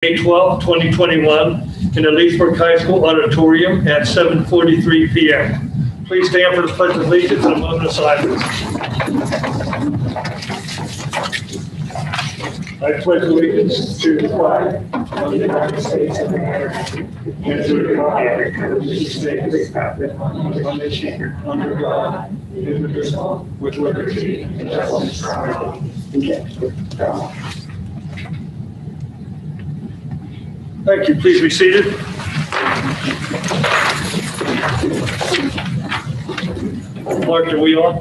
May 12, 2021 in the Leesburg High School auditorium at 7:43 p.m. Please stand for the Pledge of Allegiance and a moment of silence. I pledge allegiance to the flag of the United States of America and to the republic for which it stands, one nation, under God, indivisible, with liberty and justice for all. Thank you. Please be seated. Mark, are we on?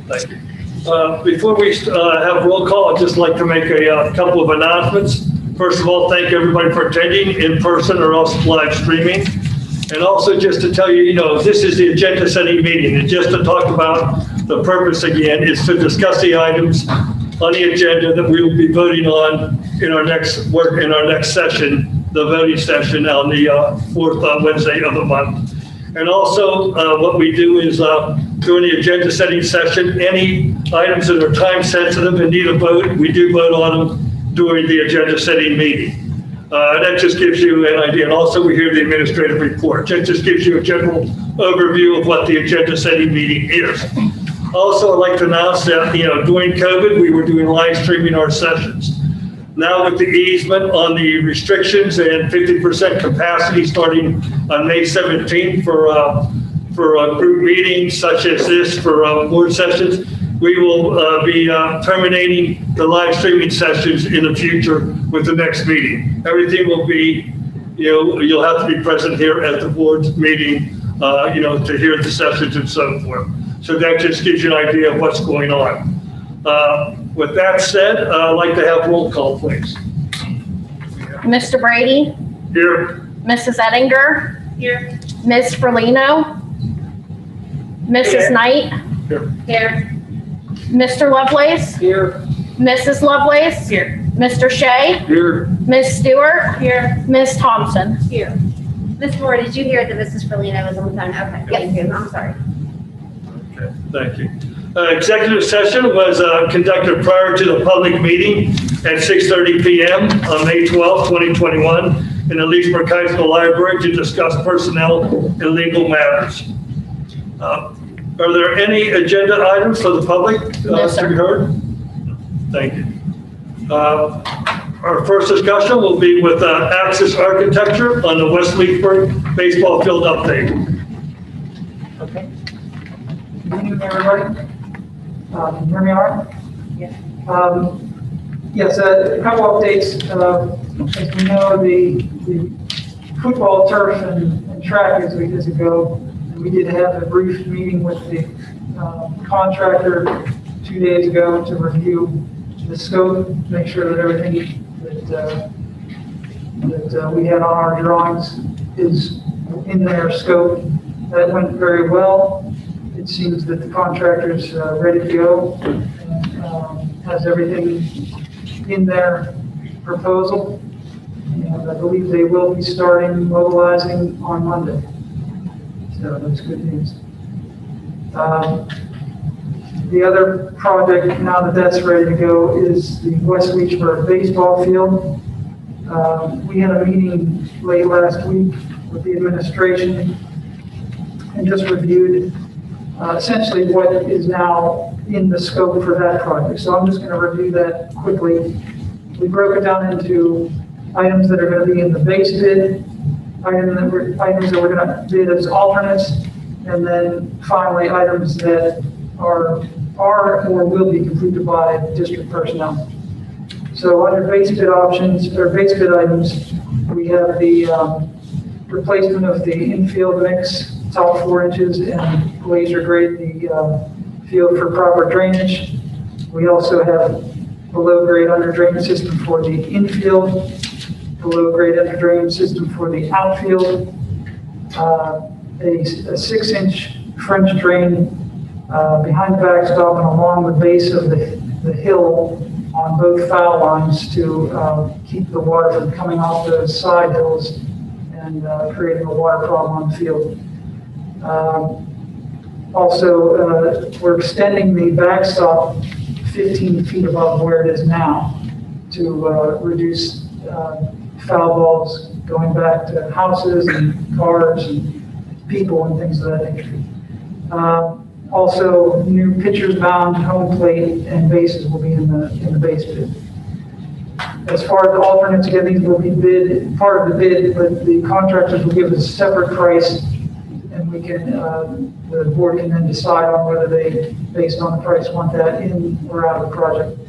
Thank you. Before we have roll call, I'd just like to make a couple of announcements. First of all, thank everybody for attending in person or else live streaming. And also just to tell you, this is the agenda setting meeting. And just to talk about the purpose again is to discuss the items on the agenda that we will be voting on in our next session, the voting session on the fourth Wednesday of the month. And also what we do is during the agenda setting session, any items that are time sensitive and need a vote, we do vote on them during the agenda setting meeting. That just gives you an idea. And also we hear the administrative report. That just gives you a general overview of what the agenda setting meeting is. Also, I'd like to announce that, during COVID, we were doing live streaming our sessions. Now with the easement on the restrictions and 50% capacity starting on May 17th for group meetings such as this, for board sessions, we will be terminating the live streaming sessions in the future with the next meeting. Everything will be, you'll have to be present here at the board's meeting, to hear the sessions and so forth. So that just gives you an idea of what's going on. With that said, I'd like to have roll call, please. Mr. Brady? Here. Mrs. Ettinger? Here. Ms. Ferlino? Mrs. Here. Knight? Here. Here. Mr. Lovelace? Here. Mrs. Lovelace? Here. Mr. Shea? Here. Ms. Stewart? Here. Ms. Thompson? Here. Ms. Moore, did you hear that Mrs. Ferlino was on the phone? Okay. Thank you. I'm sorry. Okay, thank you. Executive session was conducted prior to the public meeting at 6:30 p.m. on May 12, 2021 in the Leesburg High School Library to discuss personnel and legal matters. Are there any agenda items for the public No, sir. to be heard? Thank you. Our first discussion will be with Axis Architecture on the West Leesburg baseball field update. Okay. Good evening, everybody. Can you hear me all right? Yes. Yes, a couple updates. As we know, the football turf and track is a go. And we did have a brief meeting with the contractor 2 days ago to review the scope, make sure that everything that we had on our drawings is in their scope. That went very well. It seems that the contractor's ready to go and has everything in their proposal. And I believe they will be starting mobilizing on Monday. So that's good news. The other project, now that that's ready to go, is the West Leesburg baseball field. We had a meeting late last week with the administration and just reviewed essentially what is now in the scope for that project. So I'm just going to review that quickly. We broke it down into items that are going to be in the base bid, items that we're going to bid as alternates, and then finally items that are or will be completed by district personnel. So under base bid options or base bid items, we have the replacement of the infield mix, top 4 inches, and laser grade the field for proper drainage. We also have below grade under drain system for the infield, below grade under drain system for the outfield, a 6-inch French drain behind the backstop and along the base of the hill on both foul lines to keep the water from coming off those side hills and creating a water problem on the field. Also, we're extending the backstop 15 feet above where it is now to reduce foul balls going back to houses and cars and people and things of that nature. Also, new pitchers mound, home plate, and bases will be in the base bid. As far as the alternates, again, these will be part of the bid, but the contractors will give us a separate price, and we can, the board can then decide on whether they, based on the price, want that in or out of the project.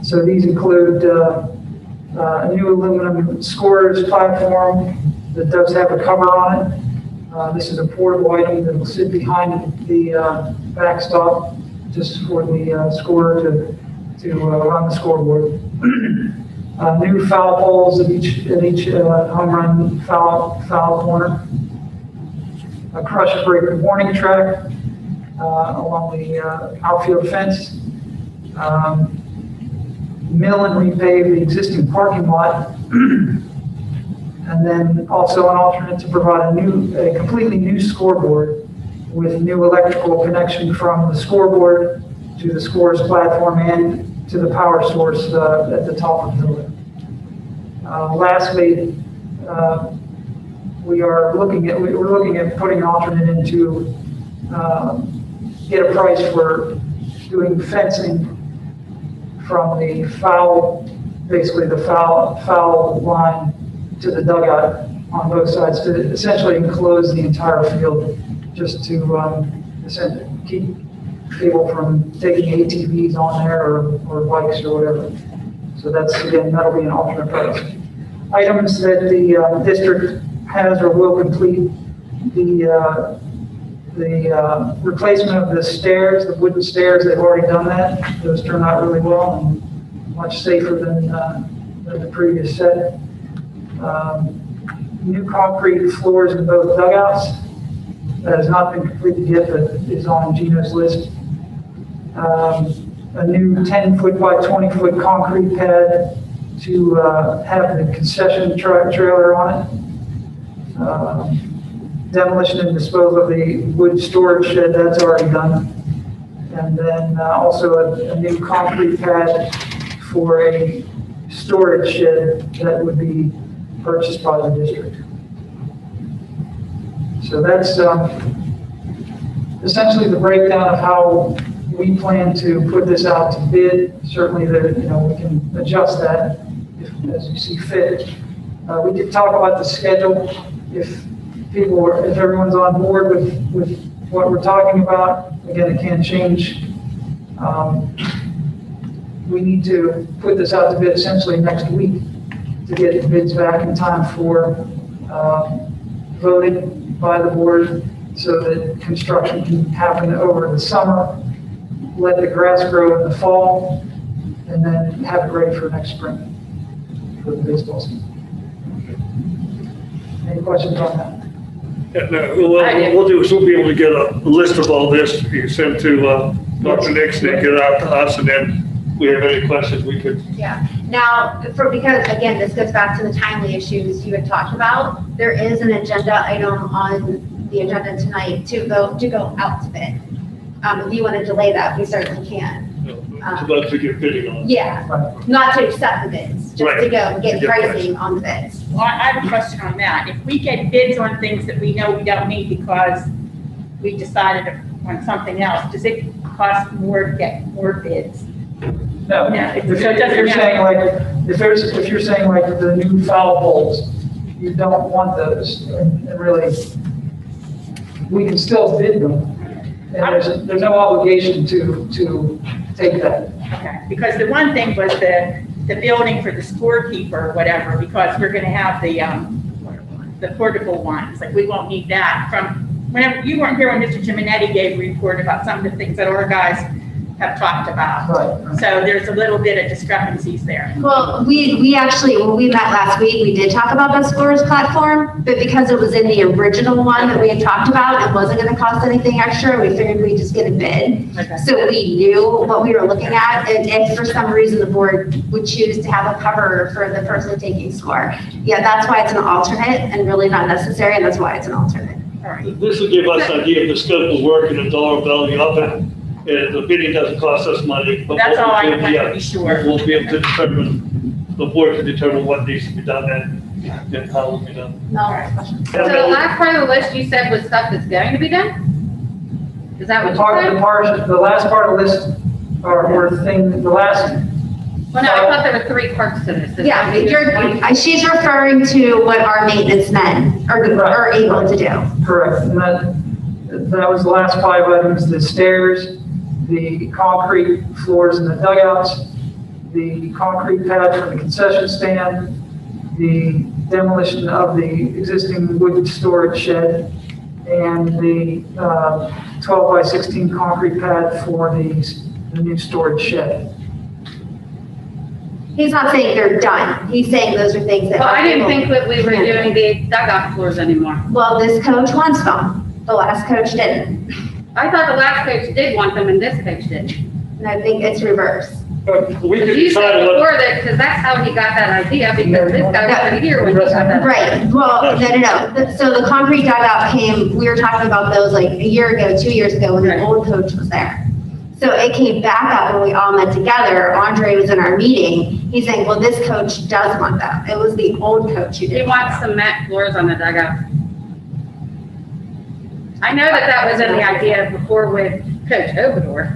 So these include a new aluminum scorers platform that does have a cover on it. This is a portable item that will sit behind the backstop just for the scorer to run the scoreboard. New foul poles at each home run foul corner. A crush break warning track along the outfield fence. Mill and repave the existing parking lot. And then also an alternate to provide a completely new scoreboard with new electrical connection from the scoreboard to the scores platform and to the power source at the top of the building. Lastly, we're looking at putting an alternate into get a price for doing fencing from the foul, basically the foul line to the dugout on both sides to essentially enclose the entire field, just to keep people from taking ATVs on there or bikes or whatever. So that's, again, that'll be an alternate price. Items that the district has or will complete, the replacement of the stairs, the wooden stairs, they've already done that. Those turned out really well and much safer than the previous set. New concrete floors in both dugouts. That has not been completed yet, but is on Gino's list. A new 10-foot by 20-foot concrete pad to have the concession trailer on it. Demolition and disposal of the wood storage shed, that's already done. And then also a new concrete pad for a storage shed that would be purchased by the district. So that's essentially the breakdown of how we plan to put this out to bid. Certainly we can adjust that as you see fit. We did talk about the schedule. If everyone's on board with what we're talking about, again, it can change. We need to put this out to bid essentially next week to get the bids back in time for voting by the board so that construction can happen over the summer, let the grass grow in the fall, and then have it ready for next spring for the baseball season. Any questions on that? Yeah, no, what we'll do is we'll be able to get a list of all this, you send to Dr. Nixon and get it out to us, and then if we have any questions, we could. Yeah. Now, because again, this goes back to the timely issues you had talked about. There is an agenda item on the agenda tonight to go out to bid. If you want to delay that, we certainly can. It's about to get bidding on. Yeah, not to accept the bids, just to Right. go and get To get pricing on the bids. Well, I have a question on that. If we get bids on things that we know we don't need because we decided on something else, does it cost more to get more bids? No. No, If so it doesn't you're saying matter. if you're saying like the new foul poles, you don't want those, and really, we can still bid them. And there's no obligation to take that. Okay, because the one thing was the building for the scorekeeper or whatever, because we're gonna have the portable ones, like we won't need that from, whenever, you weren't here when Mr. Giminetti gave a report about some of the things that our guys have talked about. Right. So there's a little bit of discrepancies there. Well, we actually, when we met last week, we did talk about the Scores platform, but because it was in the original one that we had talked about, it wasn't gonna cost anything extra, we figured we'd just get a bid. Okay. So we knew what we were looking at, and if for some reason the board would choose to have a cover for the person taking score. Yeah, that's why it's an alternate and really not necessary, and that's why it's an alternate. All right. This will give us an idea of the scope of work and the dollar value of it. And the bidding doesn't cost us money. But That's what all I we'll do, wanted to be sure. We'll be able to determine the board to determine what needs to be done and how it will be done. No question. So the last part of the list you said was stuff that's going to be done? Is that what you said? The last part of the list were things, the last, Well, no, I thought there were 3 parts to this. Is Yeah, that what you're- she's referring to what our maintenance men are able to do. correct, and that was the last 5 items, the stairs, the concrete floors in the dugouts, the concrete pad for the concession stand, the demolition of the existing wood storage shed, and the 12 by 16 concrete pad for the new storage shed. He's not saying they're done. He's saying those are things that. Well, I didn't think that we were doing the dugout floors anymore. Well, this coach wants them. The last coach didn't. I thought the last coach did want them and this coach didn't. And I think it's reverse. But we could Because you said decide what, before that, because that's how he got that idea, because this guy wasn't here when he got that. Right, well, no. So the concrete dugout came, we were talking about those like a year ago, 2 years ago, when the Right. old coach was there. So it came back up when we all met together. Andre was in our meeting. He's saying, well, this coach does want them. It was the old coach who He didn't. wants cement floors on the dugout. I know that was in the idea before with Coach Obador.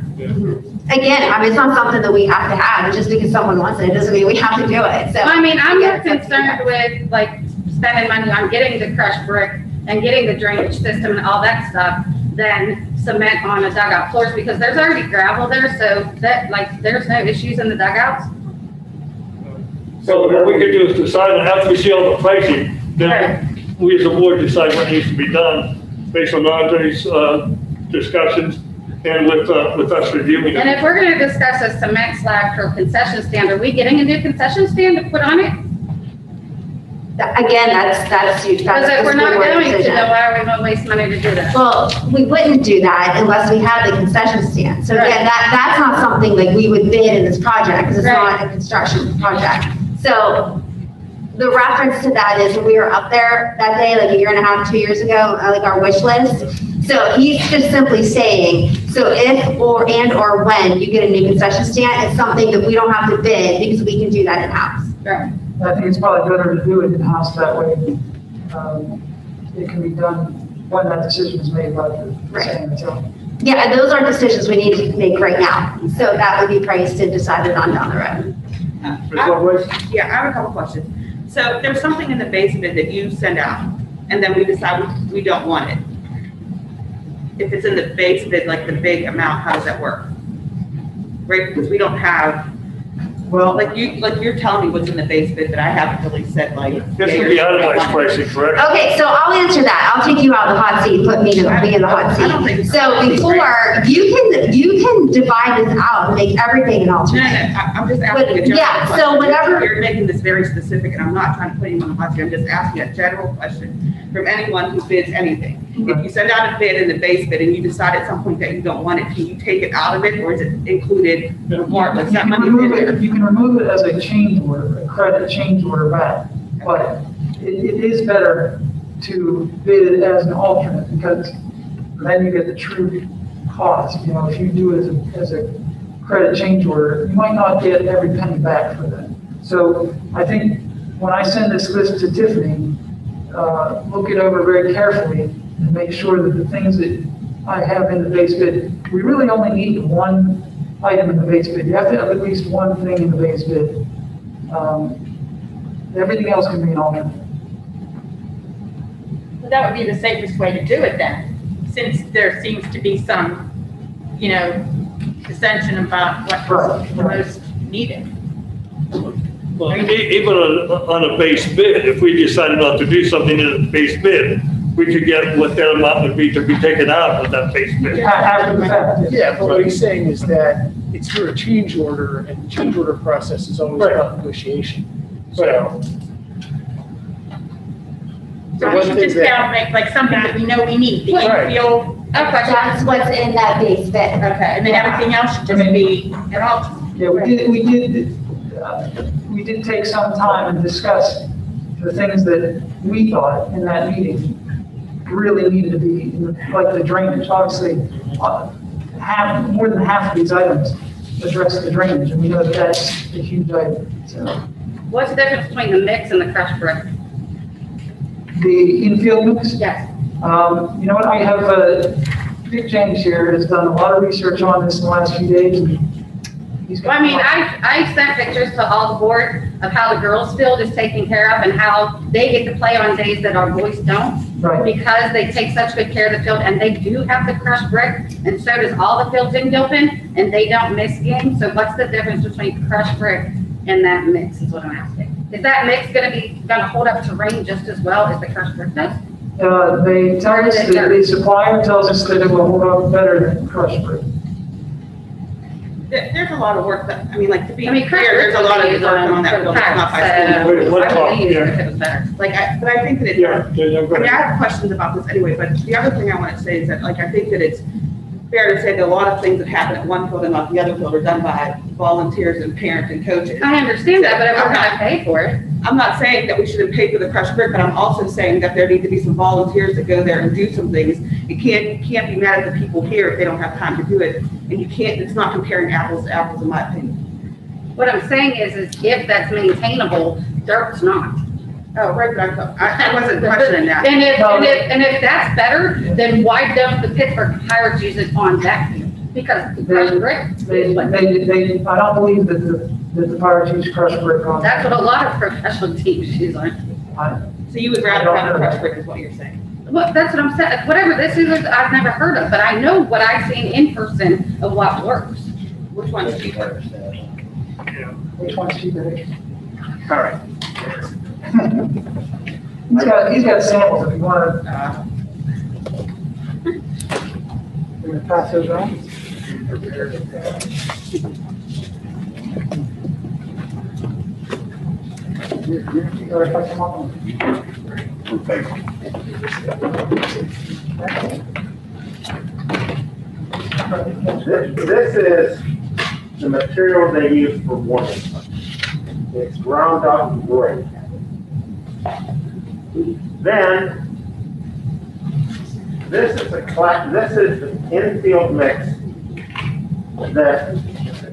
Again, I mean, it's not something that we have to have. Just because someone wants it, it doesn't mean we have to do it, so. I mean, I'm more Yeah, it's up to you concerned guys. with like spending money on getting the crushed brick and getting the drainage system and all that stuff than cement on the dugout floors, because there's already gravel there, so that, like, there's no issues in the dugouts. so what we could do is decide, and after we see all the pricing, then we as a board decide what needs to be done based on Andre's, discussions and with us reviewing And it. if we're gonna discuss a cement slab for concession stand, are we getting a new concession stand to put on it? Again, that's huge. Because if we're not going to, then why are we gonna waste money to do that? Well, we wouldn't do that unless we had the concession stand. So again, that's not something like we would bid in this project, because it's not a construction project. So the reference to that is when we were up there that day, like a year and a half, 2 years ago, like our wish list. So he's just simply saying, so if or when you get a new concession stand, it's something that we don't have to bid because we can do that in-house. Right. I think it's probably better to do it in-house that way. It can be done when that decision is made by the Right. same itself. Yeah, and those are decisions we need to make right now. So that would be priced and decided on down the road. Ms. Lovelace? Yeah, I have a couple questions. So there's something in the basement that you send out, and then we decide we don't want it. If it's in the basement, like the big amount, how does that work? Right, because we don't have, Well, like you're telling me what's in the basement, but I haven't really said like. This would be itemized pricing, correct? Okay, so I'll answer that. I'll take you out of the hot seat, put me in the hot I don't think seat. it's- So before, you can divide this out and make everything an No, no, alternate. I'm just asking a But, general yeah, so question. whatever- You're making this very specific, and I'm not trying to put you on the hot seat, I'm just asking a general question from anyone who bids anything. If you send out a bid in the basement and you decide at some point that you don't want it, can you take it out of it, or is it included regardless? you That can money's in remove there. it, you can remove it as a change order, a credit change order back. But it is better to bid it as an alternate, because then you get the true cost. You know, if you do it as a credit change order, you might not get every penny back for that. So I think when I send this list to Tiffany, look it over very carefully and make sure that the things that I have in the base bid, we really only need one item in the base bid. You have to have at least one thing in the base bid. Everything else can be an alternate. So that would be the safest way to do it then, since there seems to be some, dissension about what's the Right. most needed. Well, even on a base bid, if we decided not to do something in the base bid, we could get what that amount would be to be taken out of that base bid. After the fact. Yeah, but what he's saying is that it's through a change order, and the change order process is always about negotiation. So. So one we should thing just that- down make like something that we know we need, the Right. infield, That's what's in that base bid. okay, and then everything else should just be an alternate. Yeah, we did take some time and discuss the things that we thought in that meeting really needed to be, like the drainage, obviously, more than half of these items address the drainage, and we know that that's a huge item, so. What's the difference between the mix and the crushed brick? The infield mix, Yes. you know what, I have, Dick James here has done a lot of research on this in the last few days. And he's Well, got. I mean, I sent pictures to all the board of how the girls' field is taken care of and how they get to play on days that our boys don't. Right, Because they take such good care of the field, and they do have the crushed brick, and so does all the fields in Gilpin, and they don't miss games. So what's the difference between crushed brick and that mix, is what I'm asking? Is that mix gonna hold up to rain just as well as the crushed brick does? they tell us, that the supplier tells us that it will hold up better than crushed brick. There's a lot of work that, I mean, like, to be I mean, crushed fair, brick there's a lot of was work on used that for building, it's not high school. parks, Wait, what I talk? would use it Yeah. if it was better. Like, but I think that it's. Yeah, Danielle, go I mean, I ahead. have questions about this anyway, but the other thing I want to say is that, like, I think that it's fair to say that a lot of things that happen at one field and not the other field are done by volunteers and parents and coaches. I understand that, but if we're gonna pay for it, I'm not saying that we shouldn't pay for the crushed brick, but I'm also saying that there need to be some volunteers that go there and do some things. You can't be mad at the people here if they don't have time to do it, and you can't, it's not comparing apples to apples, in my opinion. what I'm saying is if that's maintainable, dirt's not. Oh, right, but I wasn't questioning that. And if that's better, then why don't the Pittsburgh Pirates use it on that field? Because the crushed brick is what, I don't believe that the Pirates use crushed brick on. that's what a lot of professional teams use on. So you would rather have the crushed brick is what you're saying? Well, that's what I'm saying, whatever this is, I've never heard of, but I know what I've seen in person of what works. Which one's cheaper? Which one's cheaper? All right. He's got samples if you want to. We're gonna pass those around. You gotta cut them up. This is the material they use for warning. It's ground up gray. Then, this is the infield mix that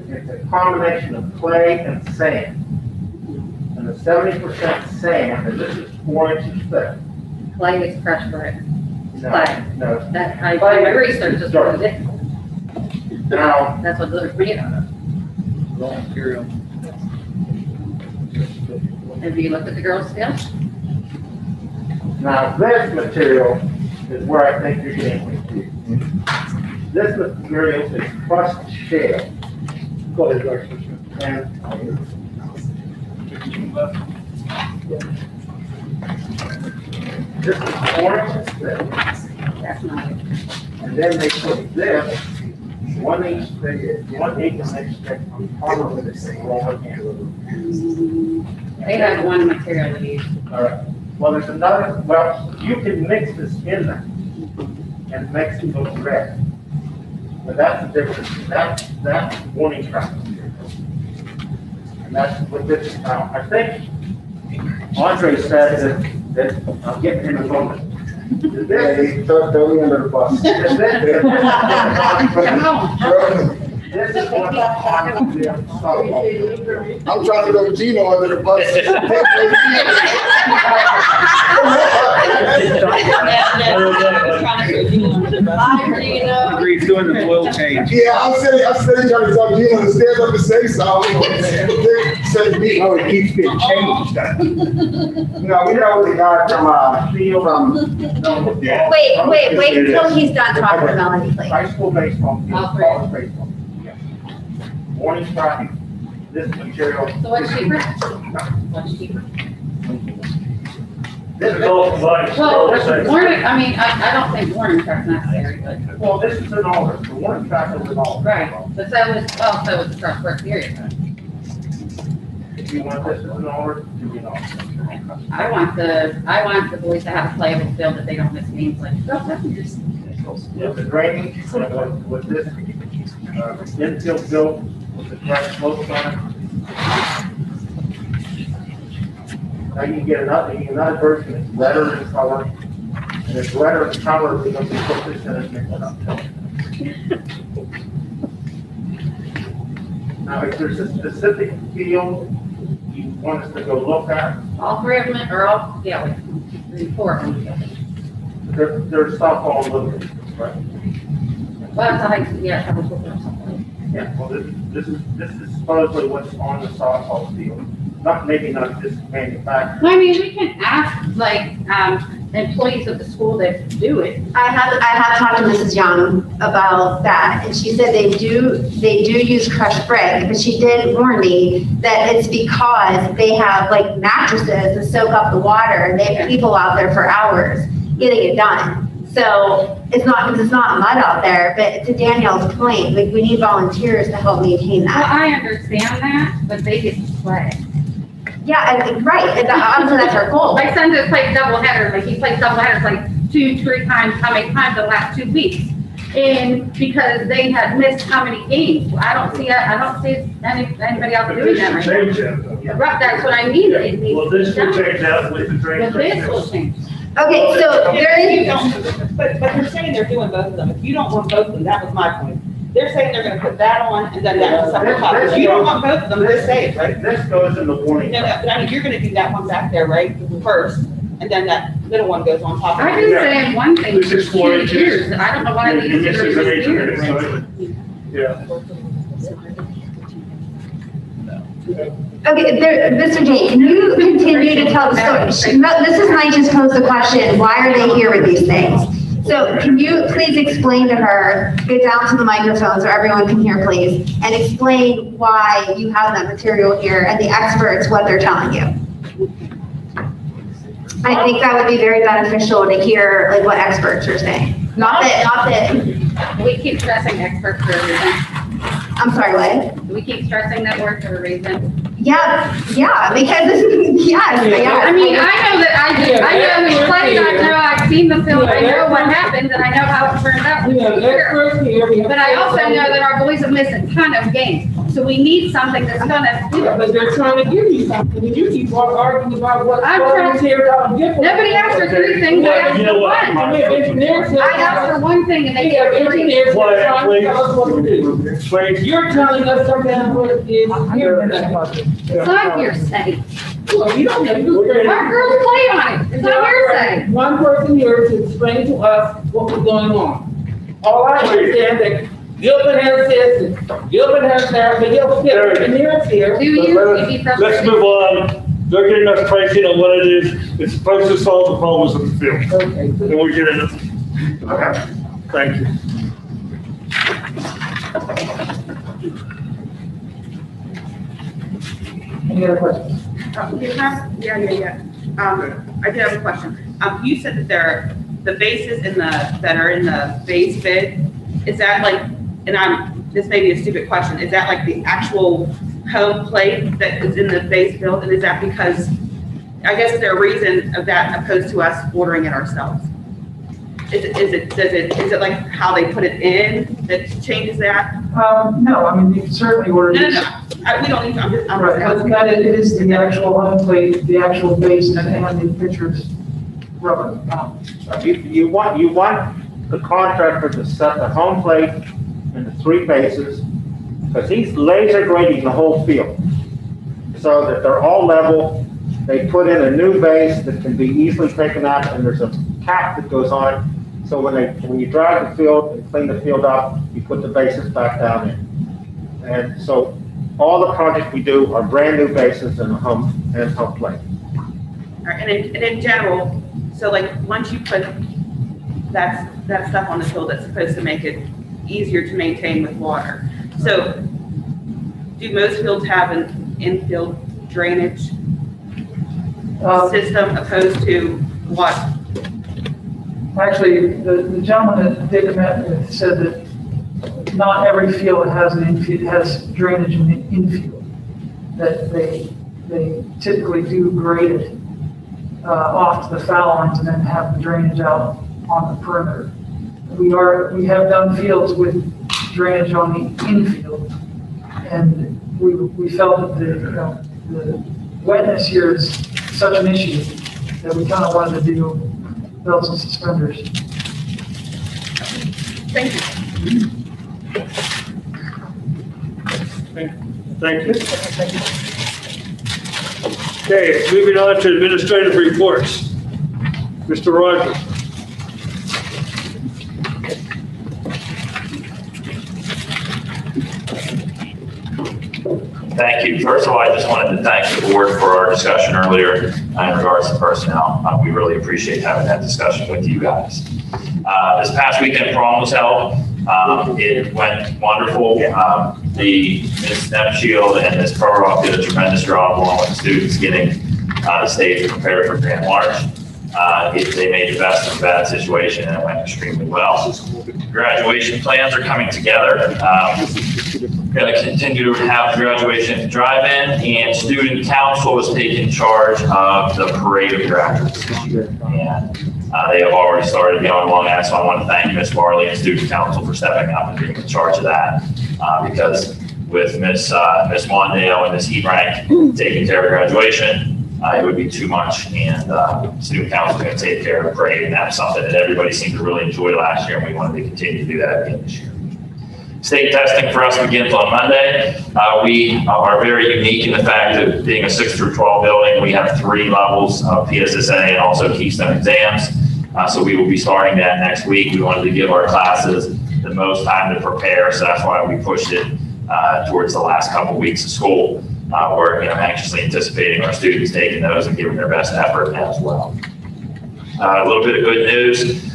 it's a combination of clay and sand. And the 70% sand, and this is 4 inches thick. Clay is crushed brick. No, Clay. no. That, my research is what it is. Now, That's what they're made out of. Raw material. Have you looked at the girls' field? Now, this material is where I think you're getting confused. This material is crushed shale. Go ahead, Dr. And this is 4 inches thick. That's not it. And then they put this 1 inch thick, 1/8 inch thick on top of it. They have one material to use. All right. Well, there's another, well, you can mix this in there and mix it look red. But that's the difference. That's warning track. And that's what this is now. I think Andre said that I'm getting him a moment. This, Throw me under the bus. this is what I'm doing. I'm trying to throw Gino under the bus. Agreed, doing the oil change. Yeah, I'm sitting trying to tell Gino to stand up and say something. Say me. Oh, it keeps getting changed. No, we know the guy from, Wait until he's done talking to Melanie, please. high school baseball, All three. college baseball. Yeah. Warning track, this material. So what's cheaper? What's cheaper? This It's all combined. Well, warning, I mean, I don't think warning truck's necessary, but, well, this is an alder, the warning track is an alder. right, but so is, well, so is the crushed brick period. If you want this as an alder, you know. I want the boys to have a playable field that they don't miss games like. With the drainage, with this, infield built, with the correct slopes on it. Now you can get another version that's redder in color, and it's redder in color because we put this in and mix it up. Now, if there's a specific field you want us to go look at? All three of them are all, yeah, report. There's stuff all over, right? Well, I think, yeah, I was looking at something. Yeah, well, this is supposedly what's on the softball field. Maybe not this manufacturer. Well, I mean, we can ask, like, employees of the school that do it. I have talked to Mrs. Young about that, and she said they do use crushed brick, but she did warn me that it's because they have like mattresses that soak up the water, and they have people out there for hours getting it done. So it's not, because it's not mud out there, but to Danielle's point, like, we need volunteers to help maintain Well, that. I understand that, but they get to play. Yeah, and right, and honestly, that's our goal. My son just played doubleheader, like he plays doubleheaders like 2-3 times, how many times the last 2 weeks? And because they had missed how many games? I don't see anybody else But doing this that should right change that, though. now. Right, that's what I mean. It needs Well, to be this will done. change that with the drain. But this will change. Okay, so there If you is, don't, but you're saying they're doing both of them. If you don't want both of them, that was my point. They're saying they're gonna put that on and then that on separate top. If you don't want both of them, just say it, right? This goes in the warning. No, but I mean, you're gonna do that one back there, right, first, and then that little one goes on top of I've it. been saying one thing This for is 4 2 inches. years, and I don't know why And these are this is an 8 years. inch, so, yeah. okay, there, Mr. J, can you continue to tell the story? Mrs. Knight just posed the question, why are they here with these things? So can you please explain to her, get down to the microphone so everyone can hear, please, and explain why you have that material here and the experts, what they're telling you? I think that would be very beneficial to hear, like, what experts are saying. Not that, We keep stressing experts for a reason. I'm sorry, what? We keep stressing that word for a reason. Yeah, because, yes, I mean, I know that I know we played, I know I've seen the film, I know what happened, and I know how it turned out. But I also know that our boys have missed a ton of games, so we need something that's gonna, But they're trying to give you something, and you keep on arguing about what I'm trying- is here out and different. nobody asked for 3 things, I asked You know for what? one. We have engineers here. I asked for one thing and they We have gave 3. engineers that are Quiet, trying to tell us what to do. please. Please. You're telling us something what is here. It's not hearsay. Well, you don't know. Our girls play on it, it's not hearsay. One person here to explain to us what was going on. All I understand that Gilbert has this, and Gilbert has that, but you'll fit, and here's here. Do you, if you trust Let's me? move on. They're getting us pricing on what it is. It's supposed to solve the problems of the field. Okay. And we're getting it. Okay. Thank you. Any other questions? Yeah. I do have a question. You said that the bases that are in the base bid, is that like, and this may be a stupid question, is that like the actual home plate that is in the base build? And is that because, I guess, is there a reason of that opposed to us ordering it ourselves? Is it like how they put it in that changes that? No, I mean, you can certainly order No, these. we don't need to, I'm just. Right, it is the actual home plate, the actual base, and the pictures rubber. You want the contractor to set the home plate and the 3 bases, because he's laser grading the whole field. So that they're all level. They put in a new base that can be easily taken out, and there's a cap that goes on. So when you drive the field and clean the field up, you put the bases back down in. And so all the projects we do are brand new bases and home plate. And in general, so like, once you put that stuff on the field, that's supposed to make it easier to maintain with water. So, do most fields have an infield drainage system opposed to what? Actually, the gentleman that Dick met with said that not every field has has drainage in the infield. That they typically do grade it off to the foul lines and then have the drainage out on the perimeter. We have done fields with drainage on the infield, and we felt that the wetness here is such an issue that we kind of wanted to do belts and suspenders. Thank you. Thank you. Okay, moving on to administrative reports. Mr. Rogers. Thank you. First of all, I just wanted to thank the board for our discussion earlier in regards to personnel. We really appreciate having that discussion with you guys. This past weekend, prom was held. It went wonderful. Ms. Nepshield and Ms. Perroff did a tremendous job along with the students getting the stage prepared for Grand March. They made the best of a bad situation and it went extremely well. Graduation plans are coming together. Going to continue to have graduation drive-in, and student council is taking charge of the parade of graduates this year. And they have already started going along that, so I want to thank Ms. Barley and student council for stepping up and being in charge of that. Because with Ms. Mondale and Ms. Hebrank taking care of graduation, it would be too much, and student council is going to take care of the parade, and that's something that everybody seemed to really enjoy last year, and we wanted to continue to do that again this year. State testing for us begins on Monday. We are very unique in the fact that being a 6 through 12 building, we have 3 levels of PSSA and also Keystone exams. So we will be starting that next week. We wanted to give our classes the most time to prepare, so that's why we pushed it towards the last couple weeks of school. We're anxiously anticipating our students taking those and giving their best effort as well. A little bit of good news.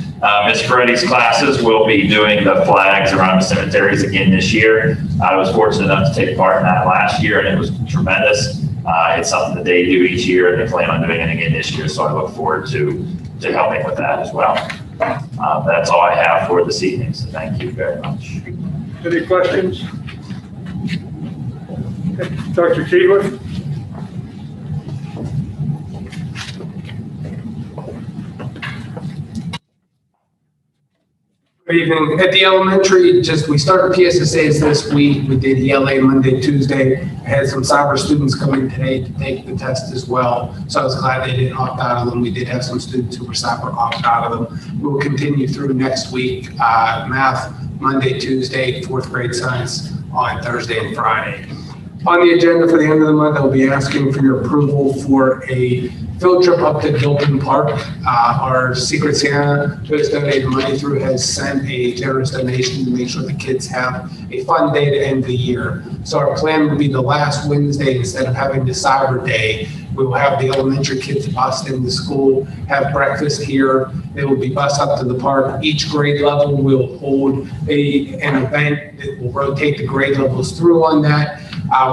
Ms. Ferretti's classes will be doing the flags around the cemeteries again this year. I was fortunate enough to take part in that last year, and it was tremendous. It's something that they do each year, and they plan on doing it again this year, so I look forward to helping with that as well. That's all I have for this evening, so thank you very much. Any questions? Dr. Keeler? Good evening. At the elementary, we started PSSAs this week. We did ELA Monday, Tuesday. I had some cyber students come in today to take the test as well. So I was glad they didn't opt out of them. We did have some students who were cyber opt out of them. We will continue through next week. Math, Monday, Tuesday, 4th grade science on Thursday and Friday. On the agenda for the end of the month, I'll be asking for your approval for a field trip up to Gilpin Park. Our Secret Santa, who has donated money through, has sent a generous donation to make sure the kids have a fun day to end the year. So our plan will be the last Wednesday, instead of having the Cyber Day, we will have the elementary kids bus into school, have breakfast here. They will be bused up to the park. Each grade level will hold an event that will rotate the grade levels through on that.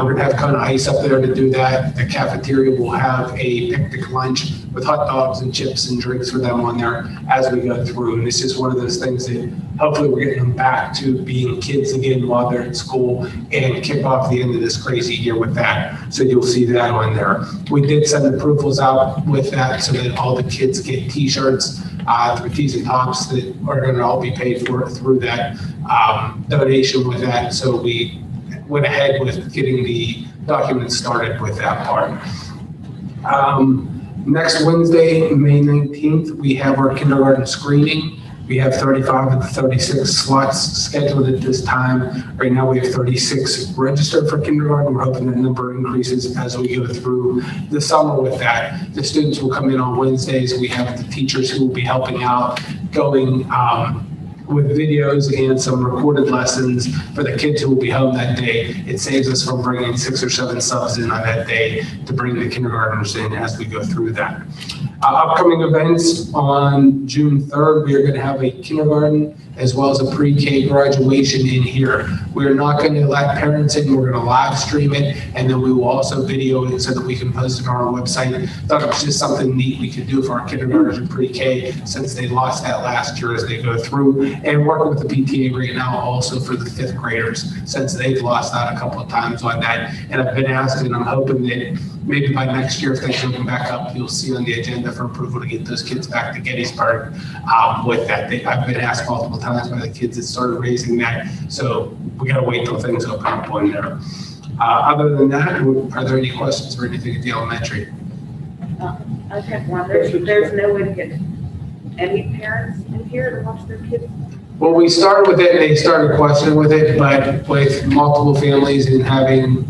We're gonna have kind of ice up there to do that. The cafeteria will have a picnic lunch with hot dogs and chips and drinks for them on there as we go through. And it's just one of those things that hopefully we're getting them back to being kids again while they're at school and kick off the end of this crazy year with that. So you'll see that on there. We did send approvals out with that so that all the kids get t-shirts, through T's and Tops that are gonna all be paid for through that donation with that. So we went ahead with getting the documents started with that part. Next Wednesday, May 19th, we have our kindergarten screening. We have 35 of the 36 slots scheduled at this time. Right now we have 36 registered for kindergarten. We're hoping the number increases as we go through the summer with that. The students will come in on Wednesdays. We have the teachers who will be helping out, going with videos and some recorded lessons for the kids who will be home that day. It saves us from bringing 6 or 7 subs in on that day to bring the kindergartners in as we go through that. Upcoming events on June 3rd, we are going to have a kindergarten as well as a pre-K graduation in here. We're not going to let parents in. We're going to live stream it, and then we will also video it so that we can post it on our website. Thought it was just something neat we could do for our kindergartners and pre-K, since they lost that last year as they go through, and working with the PTA right now also for the 5th graders, since they've lost out a couple of times on that. And I've been asked, and I'm hoping that maybe by next year, if things open back up, you'll see on the agenda for approval to get those kids back to Gettysburg with that. I've been asked multiple times by the kids that started raising that, so we gotta wait till things open up on there. Other than that, are there any questions or anything at the elementary? I have one. There's no way to get any parents in here to watch their kids. Well, we started with it, and they started questioning with it, but with multiple families and having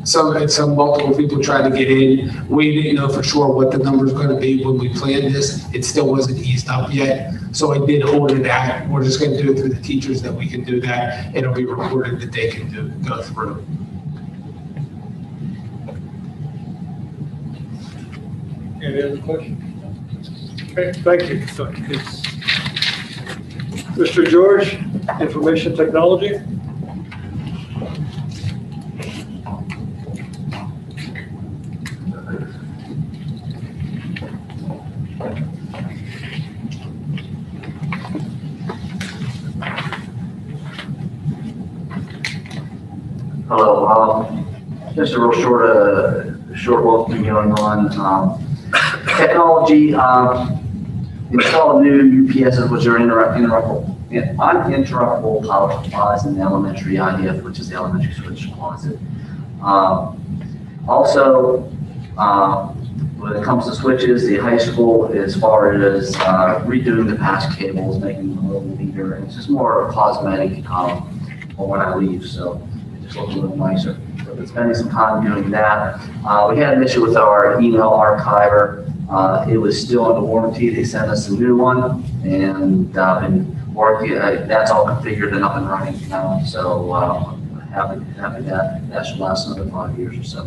some multiple people tried to get in. We didn't know for sure what the number is going to be when we planned this. It still wasn't eased up yet. So I did hold it at, we're just going to do it through the teachers that we can do that. It'll be recorded that they can go through. Any other questions? Okay, thank you. Mr. George, Information Technology. Hello, just a real short walkthrough going on. Technology, install new UPSs, which are uninterruptible power supplies in the elementary IDF, which is the elementary switch closet. Also, when it comes to switches, the high school, as far as redoing the pass cables, making them a little neater, and it's just more cosmetic when I leave, so it just looks a little nicer. So we're spending some time doing that. We had an issue with our email archiver. It was still under warranty. They sent us a new one, and working. That's all configured and up and running now. So happy that should last another 5 years or so.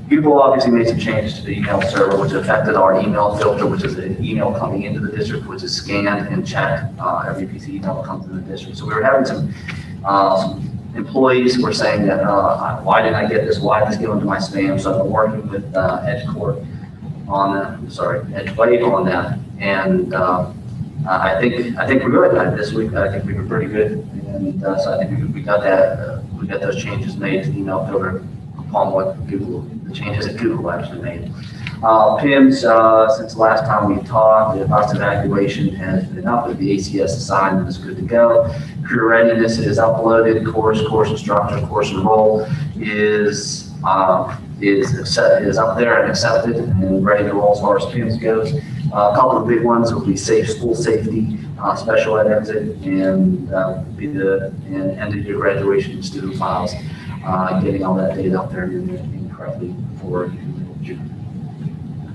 Google obviously made some changes to the email server, which affected our email filter, which is the email coming into the district, which is scanned and checked. Every piece of email that comes into the district. So we were having some employees were saying that, why didn't I get this? Why did this go into my spam? So I've been working with EdgeWave on that. And I think we're good. This week, I think we were pretty good. And so I think we got that, we got those changes made to the email filter upon what Google, the changes that Google actually made. PIMS, since the last time we talked, the bus evacuation has been up with the ACS assignment is good to go. Career readiness is uploaded. Course instructor, course enroll is up there and accepted and ready to roll as far as PIMS goes. A couple of big ones will be school safety, special ed exit, and end of year graduation student files. Getting all that data out there and correctly for June.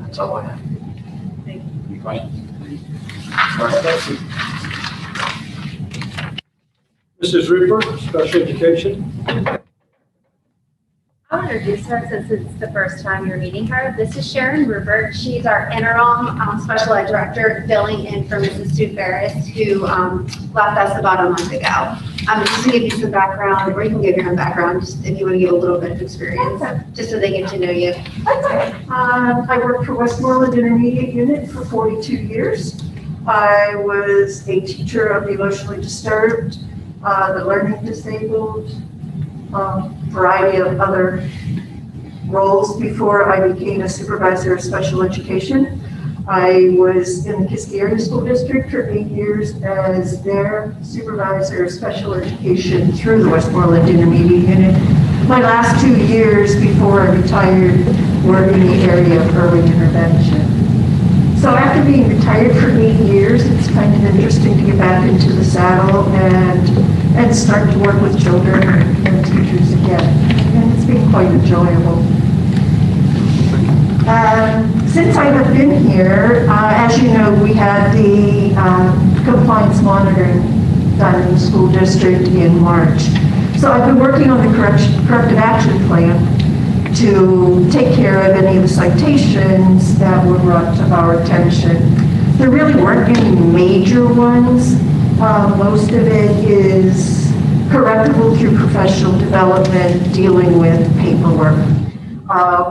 That's all I have. Thank you. Any questions? All right, thank you. Mrs. Rupert, Special Education. I'll introduce her since it's the first time you're meeting her. This is Sharon Rupert. She's our interim special ed director, filling in for Mrs. Sue Ferris, who left us about a month ago. Just to give you some background, or you can give your own background, just if you want to give a little bit of experience, just so they get to know you. I worked for Westmoreland Intermediate Unit for 42 years. I was a teacher of the emotionally disturbed, the learning disabled, variety of other roles before I became a supervisor of special education. I was in the Kiski Area School District for 8 years as their supervisor of special education through the Westmoreland Intermediate Unit. My last 2 years before I retired were in the area of early intervention. So after being retired for 8 years, it's kind of interesting to get back into the saddle and start to work with children and teachers again. And it's been quite enjoyable. Since I have been here, as you know, we had the compliance monitoring done in the school district in March. So I've been working on the corrective action plan to take care of any of the citations that were brought to our attention. There really weren't any major ones. Most of it is correctable through professional development, dealing with paperwork.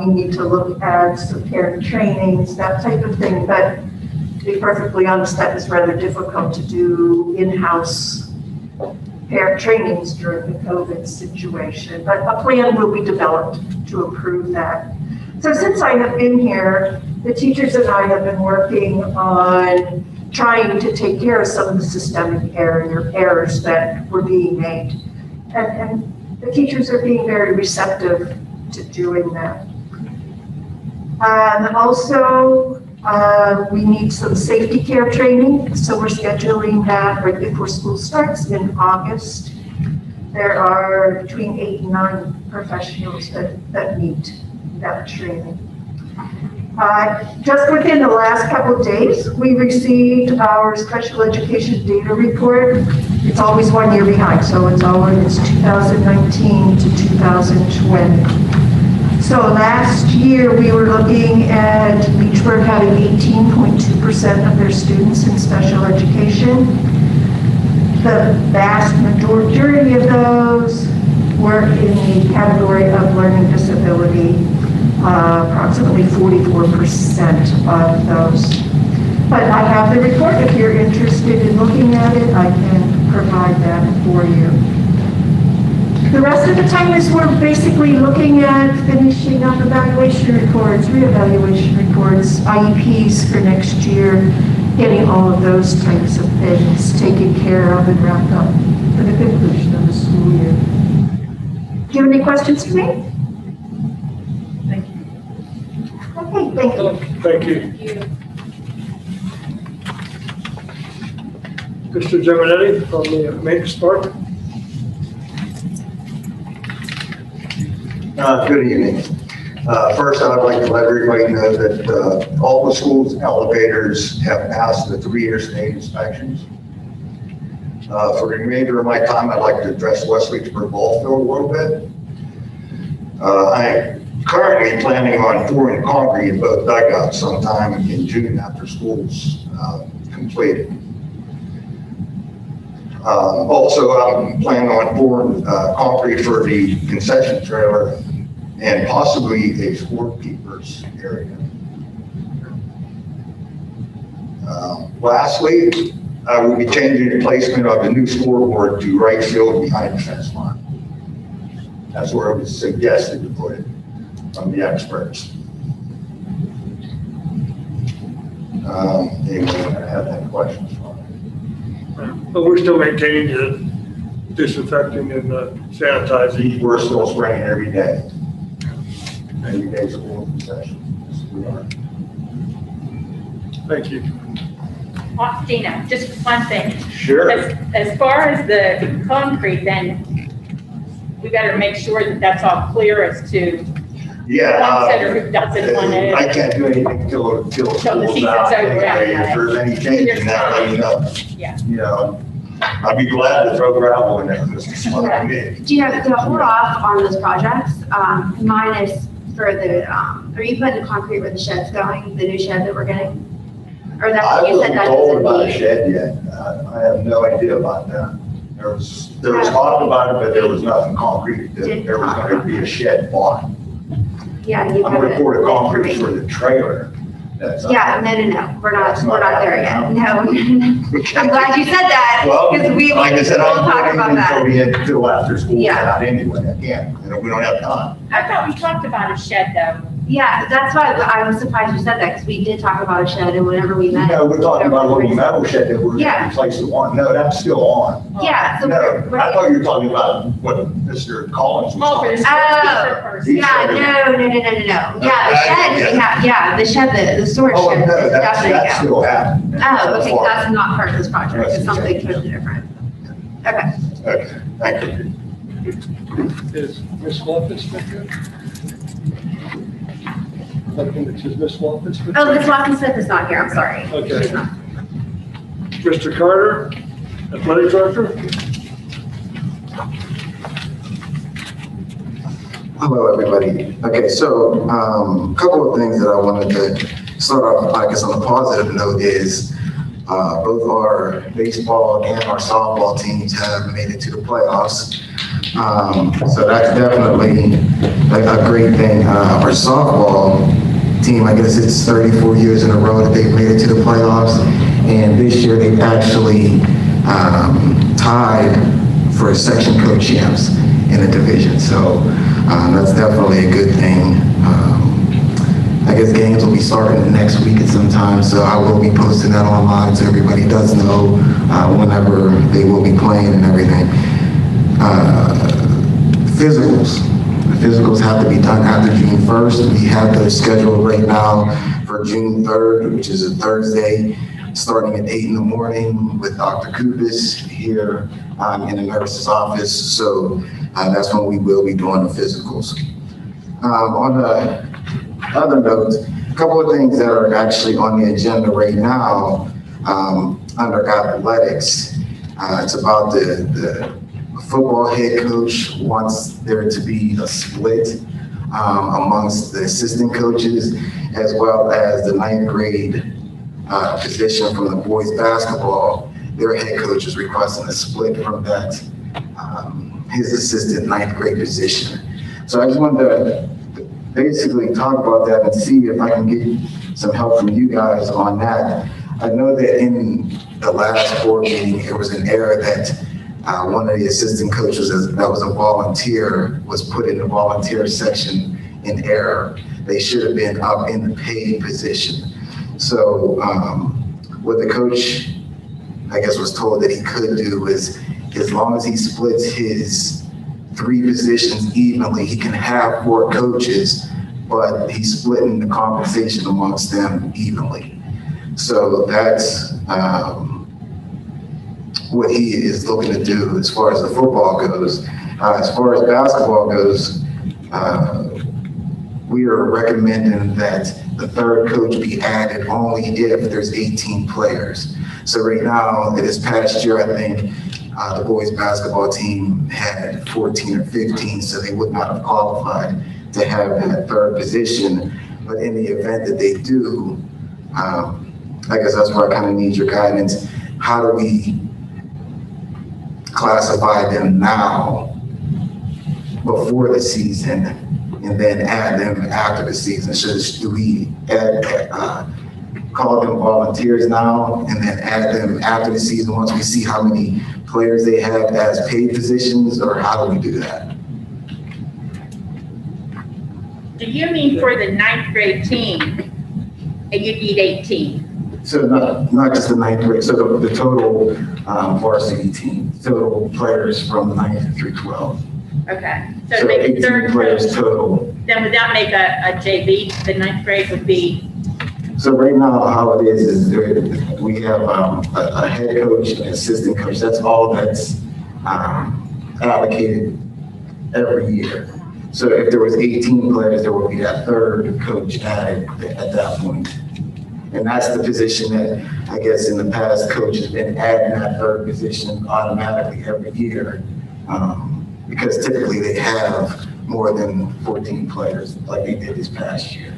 We need to look at some parent trainings, that type of thing, but to be perfectly honest, that is rather difficult to do in-house parent trainings during the COVID situation, but a plan will be developed to improve that. So since I have been here, the teachers and I have been working on trying to take care of some of the systemic errors that were being made. And the teachers are being very receptive to doing that. Also, we need some safety care training, so we're scheduling that right before school starts in August. there are between 8 and 9 professionals that meet that training. Just within the last couple of days, we received our special education data report. It's always 1 year behind, so it's 2019 to 2020. So last year, we were looking at Leechburg having 18.2% of their students in special education. The vast majority of those were in the category of learning disability, approximately 44% of those. But I have the report. If you're interested in looking at it, I can provide that for you. The rest of the time is we're basically looking at finishing up evaluation reports, reevaluation reports, IEPs for next year, getting all of those types of things taken care of and wrapped up for the conclusion of the school year. Do you have any questions for me? Okay, thank you. Thank you. Mr. Geminetti from the maintenance part. Good evening. First, I'd like to let everybody know that all the school's elevators have passed the 3-year state inspections. For the remainder of my time, I'd like to address West Leechburg ball field a little bit. I'm currently planning on pouring concrete in both dugouts sometime in June after school's completed. Also, I'm planning on pouring concrete for the concession trailer and possibly a scorekeeper's area. Lastly, I will be changing the placement of the new scoreboard to right field behind the fence line. That's where it was suggested to put it from the experts. Anyone have any questions for me? But we're still maintaining the disinfecting and sanitizing. We're still spraying every day. Every day's a full concession. Yes, we are. Thank you. Gina, just one thing. Sure. As far as the concrete, then we better make sure that that's all clear as to who doesn't want it. I can't do anything until the season's over. Anyway, if there's any change in that, let me know. Yeah. You know, I'd be glad to throw gravel in there. Gina, to hold off on those projects, mine is for the, are you putting the concrete where the shed's going, the new shed that we're getting? Or that's I what you said wasn't that told doesn't about a need? shed yet. I have no idea about that. There was talk about it, but there was nothing concrete. That there was going to be a shed bought. Yeah, you I'm have going to pour the it. concrete for the trailer. That's Yeah, no, we're not there yet. No. I'm Okay. glad you said that, Well, because we will like I said, talk I'm about not that. until after school's Yeah. out anyway. I can't, we don't have time. I thought we talked about a shed though. Yeah, that's why I was surprised you said that, because we did talk about a shed and whenever we met. No, we're talking about a little metal shed that we're going Yeah. to replace the one. No, that's still on. Yeah, so No, we're. I thought you were talking about what Mr. Collins was Oh, for talking the about. Oh, yeah, no. Yeah, the shed, yeah, the shed, the storage Oh, shed no, is that's definitely still go. happening. Oh, okay, that's not part of this project, it's something totally different. Okay. Okay, thank you. Is Ms. Wampus here? Nothing that says Ms. Wampus? Oh, Ms. Watkins Smith is not here, I'm sorry. Okay. She's not. Mr. Carter, Athletic Director? Hello, everybody. Okay, so a couple of things that I wanted to start off, I guess, on a positive note is both our baseball and our softball teams have made it to the playoffs. So that's definitely a great thing. Our softball team, I guess it's 34 years in a row that they've made it to the playoffs. And this year they've actually tied for section co-champs in the division. So that's definitely a good thing. I guess games will be starting next week at some time, so I will be posting that online so everybody does know whenever they will be playing and everything. Physicals. The physicals have to be done after June 1st. We have those scheduled right now for June 3rd, which is a Thursday. starting at 8 in the morning with Dr. Kubis here in the nurse's office. So that's when we will be doing the physicals. On the other note, a couple of things that are actually on the agenda right now under athletics. It's about the football head coach wants there to be a split amongst the assistant coaches, as well as the 9th grade position from the boys basketball. Their head coach is requesting a split from that, his assistant 9th grade position. So I just wanted to basically talk about that and see if I can get some help from you guys on that. I know that in the last board meeting, it was an error that one of the assistant coaches that was a volunteer was put in the volunteer section in error. They should have been up in the paid position. So what the coach, I guess, was told that he could do is, as long as he splits his 3 positions evenly, he can have 4 coaches, but he's splitting the compensation amongst them evenly. So that's what he is looking to do as far as the football goes. As far as basketball goes, we are recommending that the 3rd coach be added only if there's 18 players. So right now, this past year, I think the boys basketball team had 14 or 15, so they would not have qualified to have that 3rd position. But in the event that they do, I guess that's where I kind of need your guidance. How do we classify them now before the season and then add them after the season? Do we call them volunteers now and then add them after the season once we see how many players they have as paid positions, or how do we do that? Do you mean for the 9th grade team, and you need 18? So not just the 9th grade, so the total varsity team, total players from 9th through 12. Okay, so So to make it 18 3rd players grade, total. then would that make a JV? The 9th grade would be, So right now, how it is we have a head coach, an assistant coach. That's all that's allocated every year. So if there was 18 players, there will be that 3rd coach added at that point. And that's the position that, I guess, in the past, coach has been adding that 3rd position automatically every year. Because typically they have more than 14 players like they did this past year.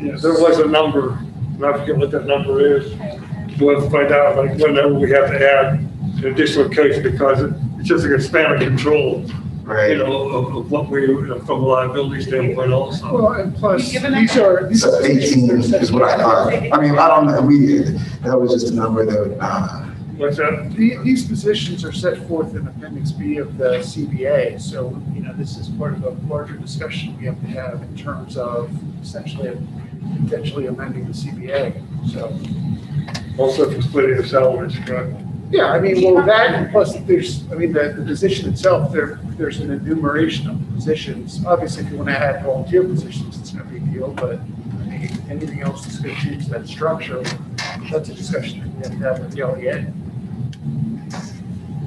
Yeah, there was a number, and I forget what that number is. We'll have to find out, like, whenever we have to add an additional coach, because it's just like a span of control. Right. You know, of what we, from a liability standpoint also. Well, and plus, these are. So 18 is what I thought. I mean, I don't know, that was just a number that, What's that? These positions are set forth in Appendix B of the CBA, so, you know, this is part of a larger discussion we have to have in terms of essentially potentially amending the CBA, so. Also for splitting the salaries, correct? Yeah, I mean, well, that, and plus there's, I mean, the position itself, there's an enumeration of positions. Obviously, if you want to add volunteer positions, it's no big deal, but I mean, anything else that's going to change that structure, that's a discussion that we have to have with the LEA.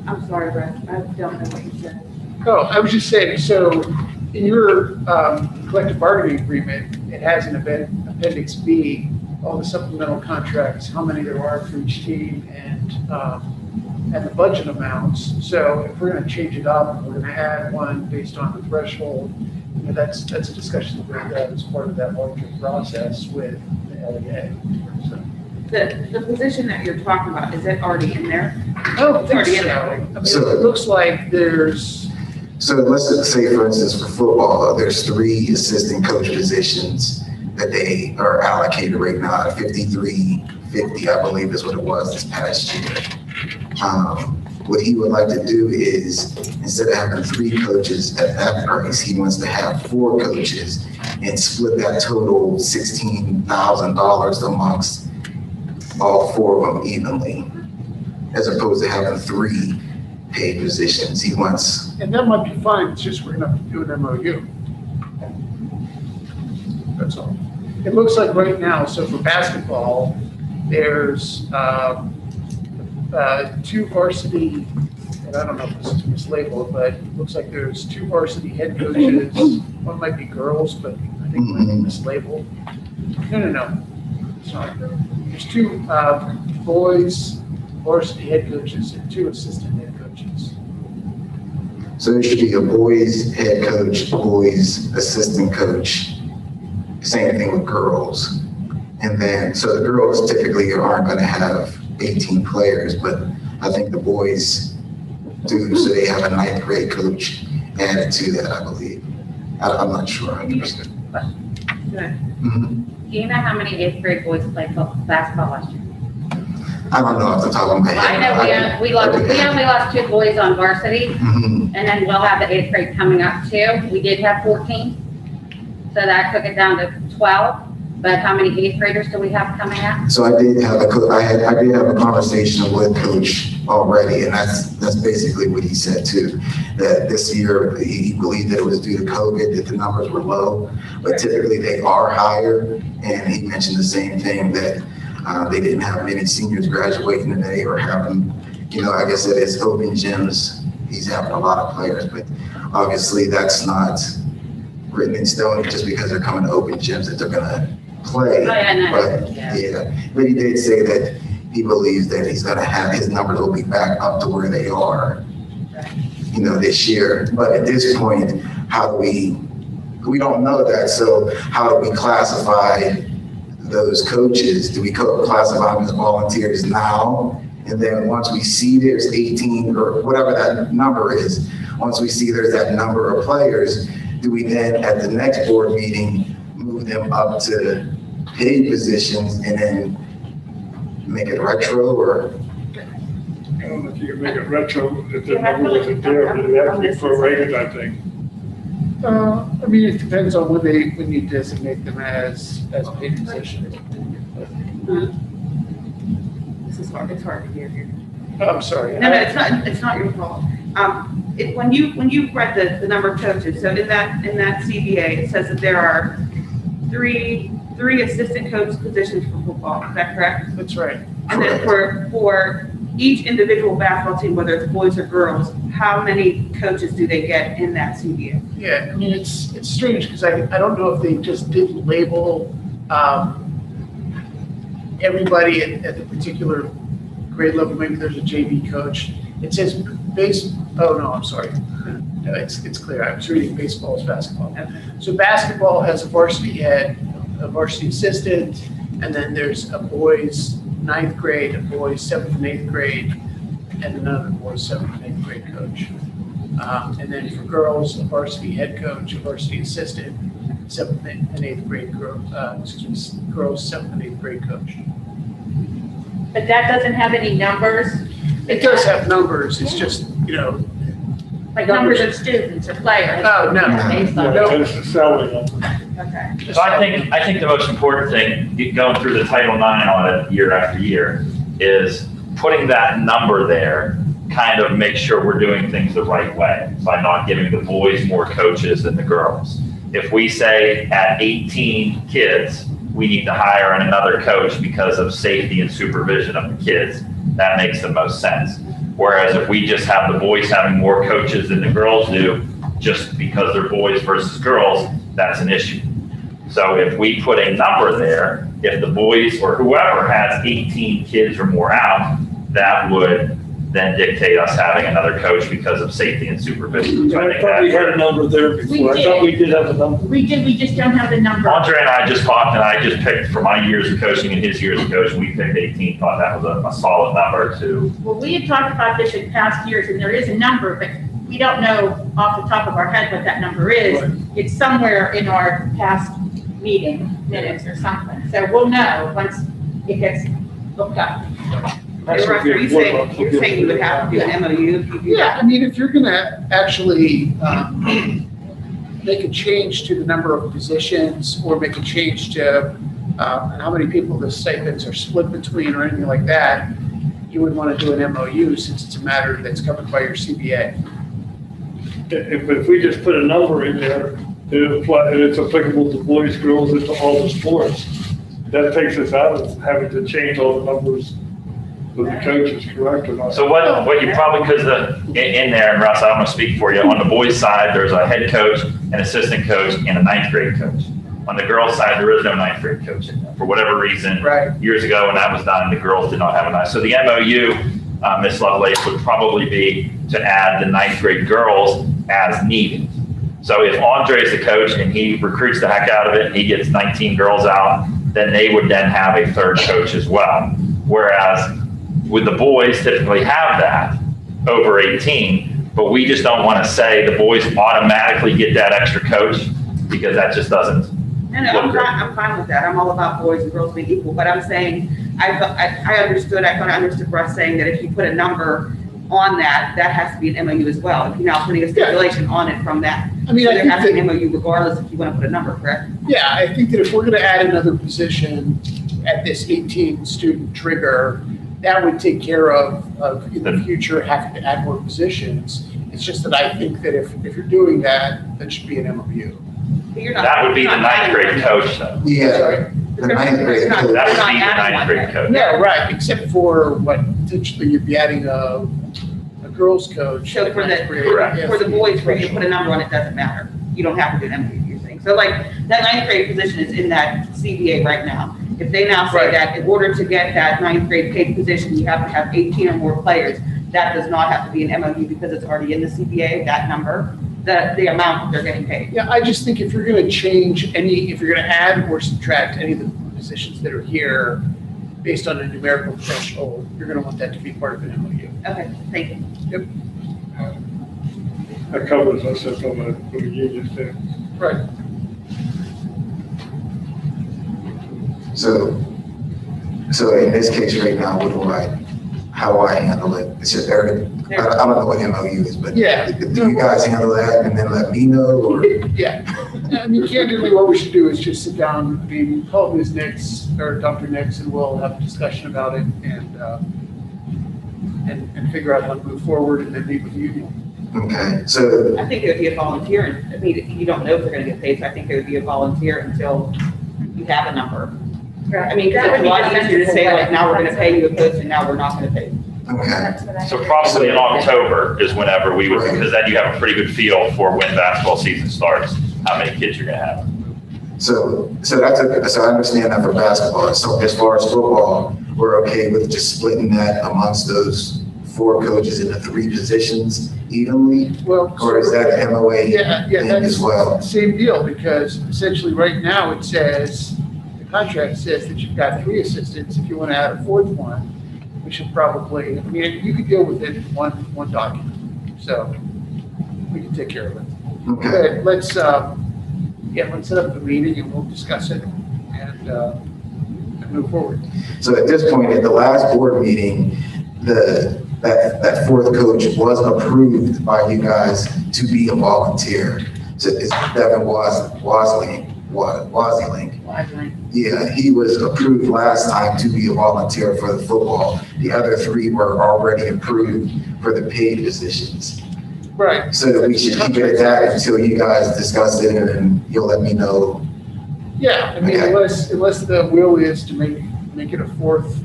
I'm sorry, Brett, I don't know what you said. Oh, I was just saying, so in your collective bargaining agreement, it has an Appendix B, all the supplemental contracts, how many there are for each team, and the budget amounts. So if we're going to change it up, we're going to add one based on the threshold. You know, that's a discussion that we're going to have as part of that larger process with the LEA. So. The position that you're talking about, is it already in there? Oh, It's already in there. I mean, it looks like there's. so let's just say, for instance, for football, there's 3 assistant coach positions that they are allocated right now, 53.50, I believe is what it was this past year. What he would like to do is, instead of having 3 coaches at that price, he wants to have 4 coaches and split that total $16,000 amongst all 4 of them evenly, as opposed to having 3 paid positions. He wants. And that might be fine, it's just we're gonna have to do an MOU. That's all. It looks like right now, so for basketball, There's 2 varsity, and I don't know if this is mislabeled, but it looks like there's 2 varsity head coaches. One might be girls, but I think it might be mislabeled. No. It's not. There's 2 boys varsity head coaches and 2 assistant head coaches. So there should be a boys head coach, boys assistant coach. Same thing with girls. And then, so the girls typically aren't going to have 18 players, but I think the boys do, so they have a 9th grade coach added to that, I believe. I'm not sure 100%. Do you know how many 8th grade boys played basketball last year? I don't know off the top of my head. I know we only lost 2 boys on varsity, and then we'll have the 8th grade coming up too. We did have 14, so that took it down to 12. But how many 8th graders do we have coming out? So I did have a conversation with Coach already, and that's basically what he said too. That this year he believed that it was due to COVID that the numbers were low, but typically they are higher. And he mentioned the same thing that they didn't have many seniors graduating, and they were having, I guess at his open gyms, he's having a lot of players, but obviously that's not written in stone just because they're coming to open gyms that they're gonna play. But he did say that he believes that he's gonna have, his numbers will be back up to where they are, this year. But at this point, how do we don't know that, so how do we classify those coaches? Do we classify them as volunteers now? And then once we see there's 18 or whatever that number is, once we see there's that number of players, do we then at the next board meeting move them up to paid positions and then make it retro, or? I don't know if you can make it retro if the number wasn't there, but it has to be prorated, I think. I mean, it depends on when you designate them as paid positions. This is hard, it's hard to hear here. I'm sorry. No, it's not your fault. When you read the number of coaches, so in that CBA, it says that there are three assistant coach positions for football. Is that correct? That's right. And then for each individual basketball team, whether it's boys or girls, how many coaches do they get in that CBA? Yeah, I mean, it's strange because I don't know if they just didn't label everybody at the particular grade level. Maybe there's a JV coach. It says oh no, I'm sorry. No, it's clear. I was reading baseball as basketball. So basketball has a varsity head, a varsity assistant, and then there's a boys 9th grade, a boys 7th and 8th grade, and another boys 7th and 8th grade coach. And then for girls, a varsity head coach, a varsity assistant, 7th and 8th grade girls, 7th and 8th grade coach. But that doesn't have any numbers? It does have numbers. It's just, Like numbers of students or players? Oh, no. Based on- No. It's the salary number. Okay. So I think the most important thing, going through the Title IX audit year after year, is putting that number there, kind of make sure we're doing things the right way by not giving the boys more coaches than the girls. If we say at 18 kids, we need to hire another coach because of safety and supervision of the kids, that makes the most sense. Whereas if we just have the boys having more coaches than the girls do, just because they're boys versus girls, that's an issue. So if we put a number there, if the boys or whoever has 18 kids or more out, that would then dictate us having another coach because of safety and supervision. So I thought we had a number there before. I thought we did have a number. We did, we just don't have the number. Andre and I just talked, and I just picked for my years of coaching and his years of coaching, we picked 18, thought that was a solid number to. Well, we had talked about this in past years, and there is a number, but we don't know off the top of our head what that number is. Right. It's somewhere in our past meeting minutes or something. So we'll know once it gets looked up. That's what You're saying you would have to do an MOU if you do Yeah, I mean, if you're gonna actually make a change to the number of positions or make a change to how many people the stipends are split between or anything like that, you would want to do an MOU since it's a matter that's covered by your CBA. If we just put a number in there, it's applicable to boys, girls, and to all the sports. that takes us out of having to change all the numbers of the coaches, correct or not? So what you probably, because in there, and Russ, I don't want to speak for you, on the boys' side, there's a head coach, an assistant coach, and a ninth grade coach. On the girls' side, there is no ninth grade coach in there. For whatever reason, years ago when that was done, the girls did not have a ninth. So the MOU, Ms. Lovelace, would probably be to add the ninth grade girls as needed. So if Andre's the coach and he recruits the heck out of it, and he gets 19 girls out, then they would then have a third coach as well. Whereas with the boys typically have that over 18, but we just don't want to say the boys automatically get that extra coach because that just doesn't look good. I'm fine with that. I'm all about boys and girls being equal, but I'm saying, I understood Russ saying that if you put a number on that, that has to be an MOU as well. If you're now putting a stipulation on it from that. I mean, So I there think has to be an MOU regardless if you want to put a number, correct? Yeah, I think that if we're gonna add another position at this 18 student trigger, that would take care of in the future having to add more positions. It's just that I think that if you're doing that, that should be an MOU. But you're not. That would be you're the not ninth adding grade one. coach though. Yeah, the ninth grade Not- coach. That would not be the adding ninth one. grade coach. Yeah, right, except for what, potentially you'd be adding a girls coach. So for ninth grade. Correct. for the boys, for you to put a number on it, doesn't matter. You don't have to do an MOU, you're saying. So like, that ninth grade position is in that CBA right now. If they now say Right. that in order to get that ninth grade paid position, you have to have 18 or more players, that does not have to be an MOU because it's already in the CBA, that number, the amount that they're getting paid. Yeah, I just think if you're gonna change if you're gonna add or subtract any of the positions that are here based on a numerical threshold, you're gonna want that to be part of an MOU. Okay, thank you. Yep. That covers us from a union thing. Right. So in this case right now, how do I handle it? It's just, I don't know what MOU is, but Yeah. do you guys handle that and then let me know, or? Yeah, I mean, candidly, what we should do is just sit down, I mean, call Ms. Nix or Dr. Nix, and we'll have a discussion about it and figure out how to move forward and then meet with the union. Okay, so, I think it would be a volunteer, I mean, you don't know if they're gonna get paid, so I think it would be a volunteer until you have a number. I mean, because That would it's a be lot easier to say, like, now we're gonna defensive. pay you a coach and now we're not gonna pay you. okay, So probably in October is whenever we would, because then you have a pretty good feel for when basketball season starts, how many kids you're gonna have. so so I understand that for basketball. So as far as football, we're okay with just splitting that amongst those 4 coaches into 3 positions evenly? Well. Or is that MOA Yeah, thing that's as well? same deal, because essentially right now it says, the contract says that you've got 3 assistants. If you want to add a 4th one, we should probably, I mean, you could deal with it in one document. So we can take care of it. Okay, But let's set up the meeting and we'll discuss it and move forward. so at this point, at the last board meeting, that 4th coach was approved by you guys to be a volunteer. So it's Devin Wasley. Yeah, he was approved last time to be a volunteer for the football. The other 3 were already approved for the paid positions. Right. So we should keep it at that until you guys discuss it and you'll let me know. Yeah, I mean, Okay. unless the will is to make it a 4th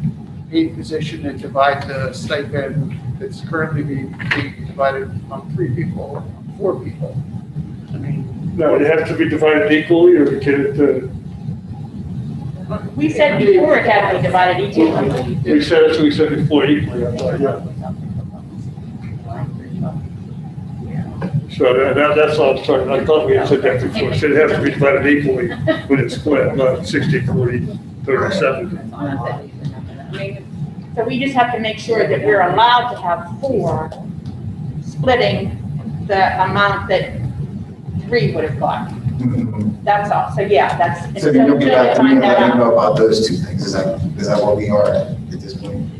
paid position and divide the stipend that's currently being divided on 3 people, 4 people. I mean, Now, it has to be divided equally, or can it, We said before it had to be divided equally. we said before equally, I thought, yeah. So that's all I'm sorry, I thought we had said that before, said it has to be divided equally when it's split, not 60-40, 30-70. So we just have to make sure that we're allowed to have 4, splitting the amount that 3 would have got. That's all. So yeah, that's. So then you'll get back to me and find that let me out. know about those 2 things. Is that what we are at this point?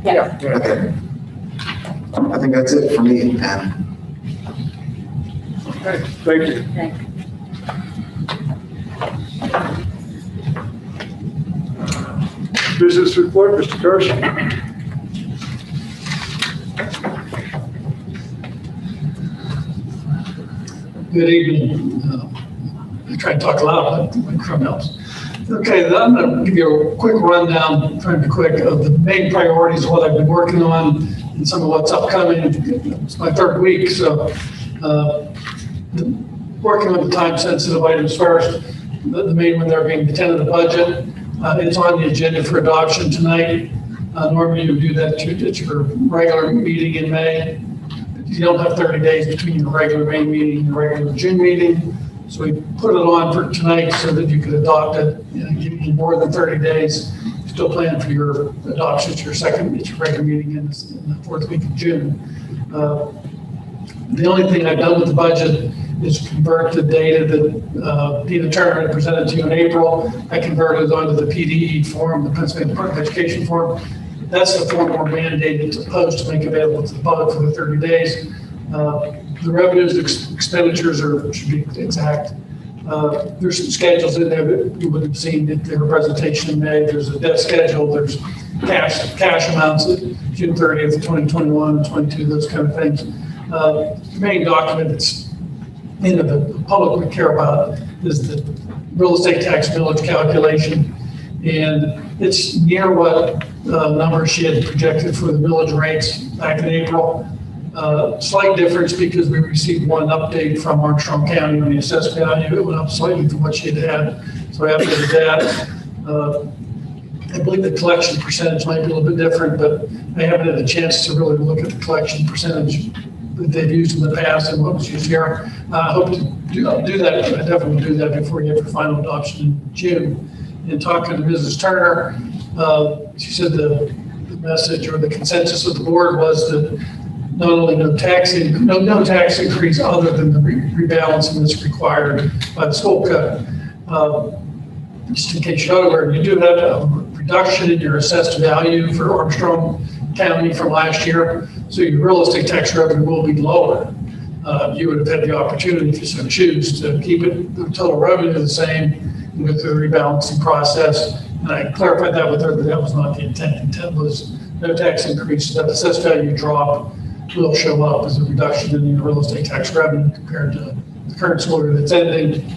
Yeah. Okay. I think that's it for me, man. Okay, thank you. Thanks. Business report, Mr. Kirsch. Good evening. I try to talk loud, but my crumb helps. Okay, then I'm going to give you a quick rundown, trying to be quick, of the main priorities, what I've been working on, and some of what's upcoming. It's my third week, so working on the time-sensitive items first. The main one there being the tentative budget. It's on the agenda for adoption tonight. Normally you would do that at your regular meeting in May. You don't have 30 days between your regular May meeting and your regular June meeting. So we put it on for tonight so that you could adopt it, giving you more than 30 days. Still plan for your adoption at your regular meeting in the fourth week of June. The only thing I've done with the budget is convert the data that Dina Turner had presented to you in April. I converted it onto the PDE form, the Pennsylvania Department of Education form. That's the form we're mandated to post to make available to the public for the 30 days. The revenues, expenditures should be exact. There's some schedules in there that you would have seen at their presentation in May. There's a debt schedule, there's cash amounts at June 30th, 2021, 22, those kind of things. The main document that's the public would care about is the real estate tax millage calculation. And it's near what numbers she had projected for the millage rates back in April. Slight difference because we received one update from Armstrong County on the assessed value. It went up slightly from what she had. So after that, I believe the collection percentage might be a little bit different, but I haven't had a chance to really look at the collection percentage that they've used in the past and what was used here. I hope to do that. I definitely will do that before you have your final adoption in June. In talking to Mrs. Turner, she said the message or the consensus of the board was that not only no tax increase other than the rebalancing that's required by the school code. Just in case you're not aware, you do have a reduction in your assessed value for Armstrong County from last year, so your real estate tax revenue will be lower. You would have had the opportunity, if you so choose, to keep the total revenue the same with the rebalancing process. And I clarified that with her, that was not the intent. The intent was no tax increase, that the assessed value drop will show up as a reduction in your real estate tax revenue compared to the current school year that's ending.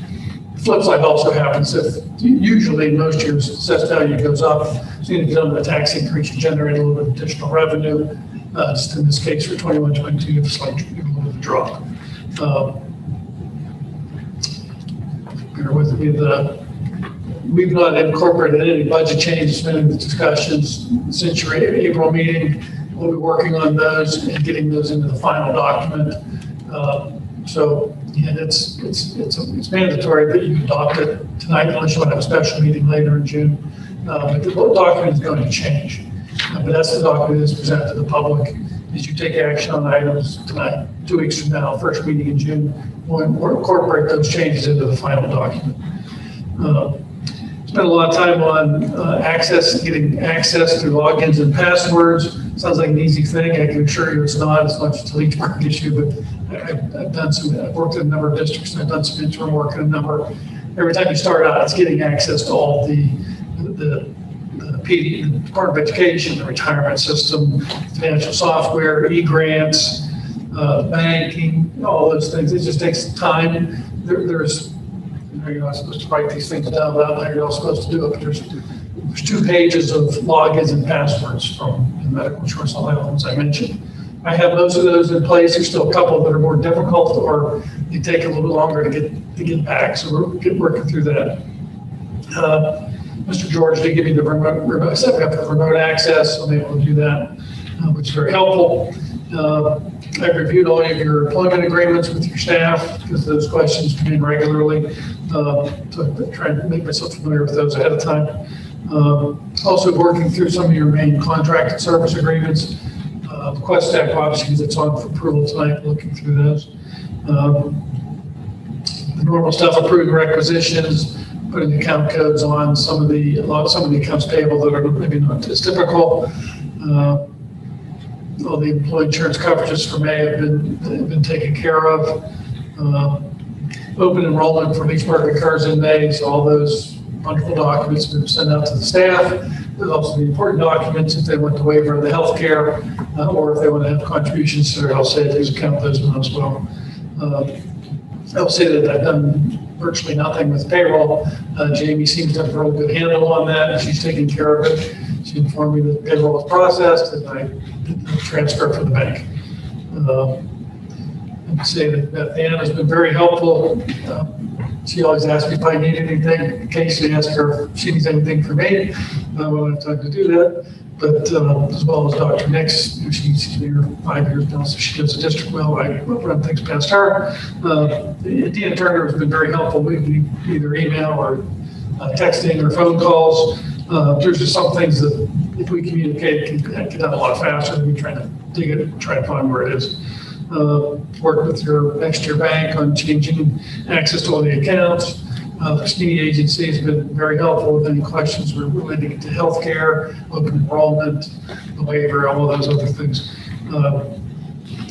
The flip side also happens if usually most years assessed value goes up, so you need to get on the tax increase and generate a little bit of additional revenue. Just in this case for 21, 22, you have a slight little bit of a drop. Bear with me, we've not incorporated any budget changes in the discussions since your April meeting. We'll be working on those and getting those into the final document. So, and it's mandatory that you adopt it tonight unless you want to have a special meeting later in June. But the document is going to change. But that's the document that's presented to the public. As you take action on items tonight, 2 weeks from now, first meeting in June, we'll incorporate those changes into the final document. Spent a lot of time on getting access through logins and passwords. Sounds like an easy thing. I can assure you it's not. It's not just a Leechburg issue, but I've worked in a number of districts and I've done some interim work in a number. Every time you start out, it's getting access to all the PD, the Department of Education, the retirement system, financial software, e-grants, banking, all those things. It just takes time. There's you're not supposed to write these things down without how you're all supposed to do it. But there's 2 pages of logins and passwords from the medical insurance, all the ones I mentioned. I have most of those in place. There's still a couple that are more difficult or they take a little bit longer to get back. So we're working through that. Mr. George did give me the remote setting up for remote access. So I'm able to do that, which is very helpful. I've reviewed all of your employment agreements with your staff because those questions come in regularly. So I'm trying to make myself familiar with those ahead of time. Also working through some of your main contracted service agreements. Quest Stack, obviously, because it's on for approval tonight, looking through those. The normal stuff, approving requisitions, putting account codes on some of the accounts payable that are maybe not as typical. All the employee insurance coverages for May have been taken care of. Open enrollment for Leechburg occurs in May, so all those wonderful documents have been sent out to the staff. There's also the important documents if they want to waiver the health care or if they want to have contributions to their health savings account, those ones as well. I'll say that I've done virtually nothing with payroll. Jamie seems to have a real good handle on that, and she's taking care of it. She informed me that payroll was processed, and I did the transfer for the bank. I'd say that Beth Ann has been very helpful. She always asks me if I need anything. Occasionally ask her if she needs anything from me. I won't have time to do that. But as well as Dr. Nix, she's been here 5 years now, so she knows the district well. I run things past her. Deanna Turner has been very helpful. We either email or texting or phone calls. There's just some things that if we communicate can get done a lot faster than we try to dig it and try to find where it is. Work with your next year bank on changing access to all the accounts. The SNE agency has been very helpful with any questions relating to healthcare, open enrollment, the waiver, all of those other things.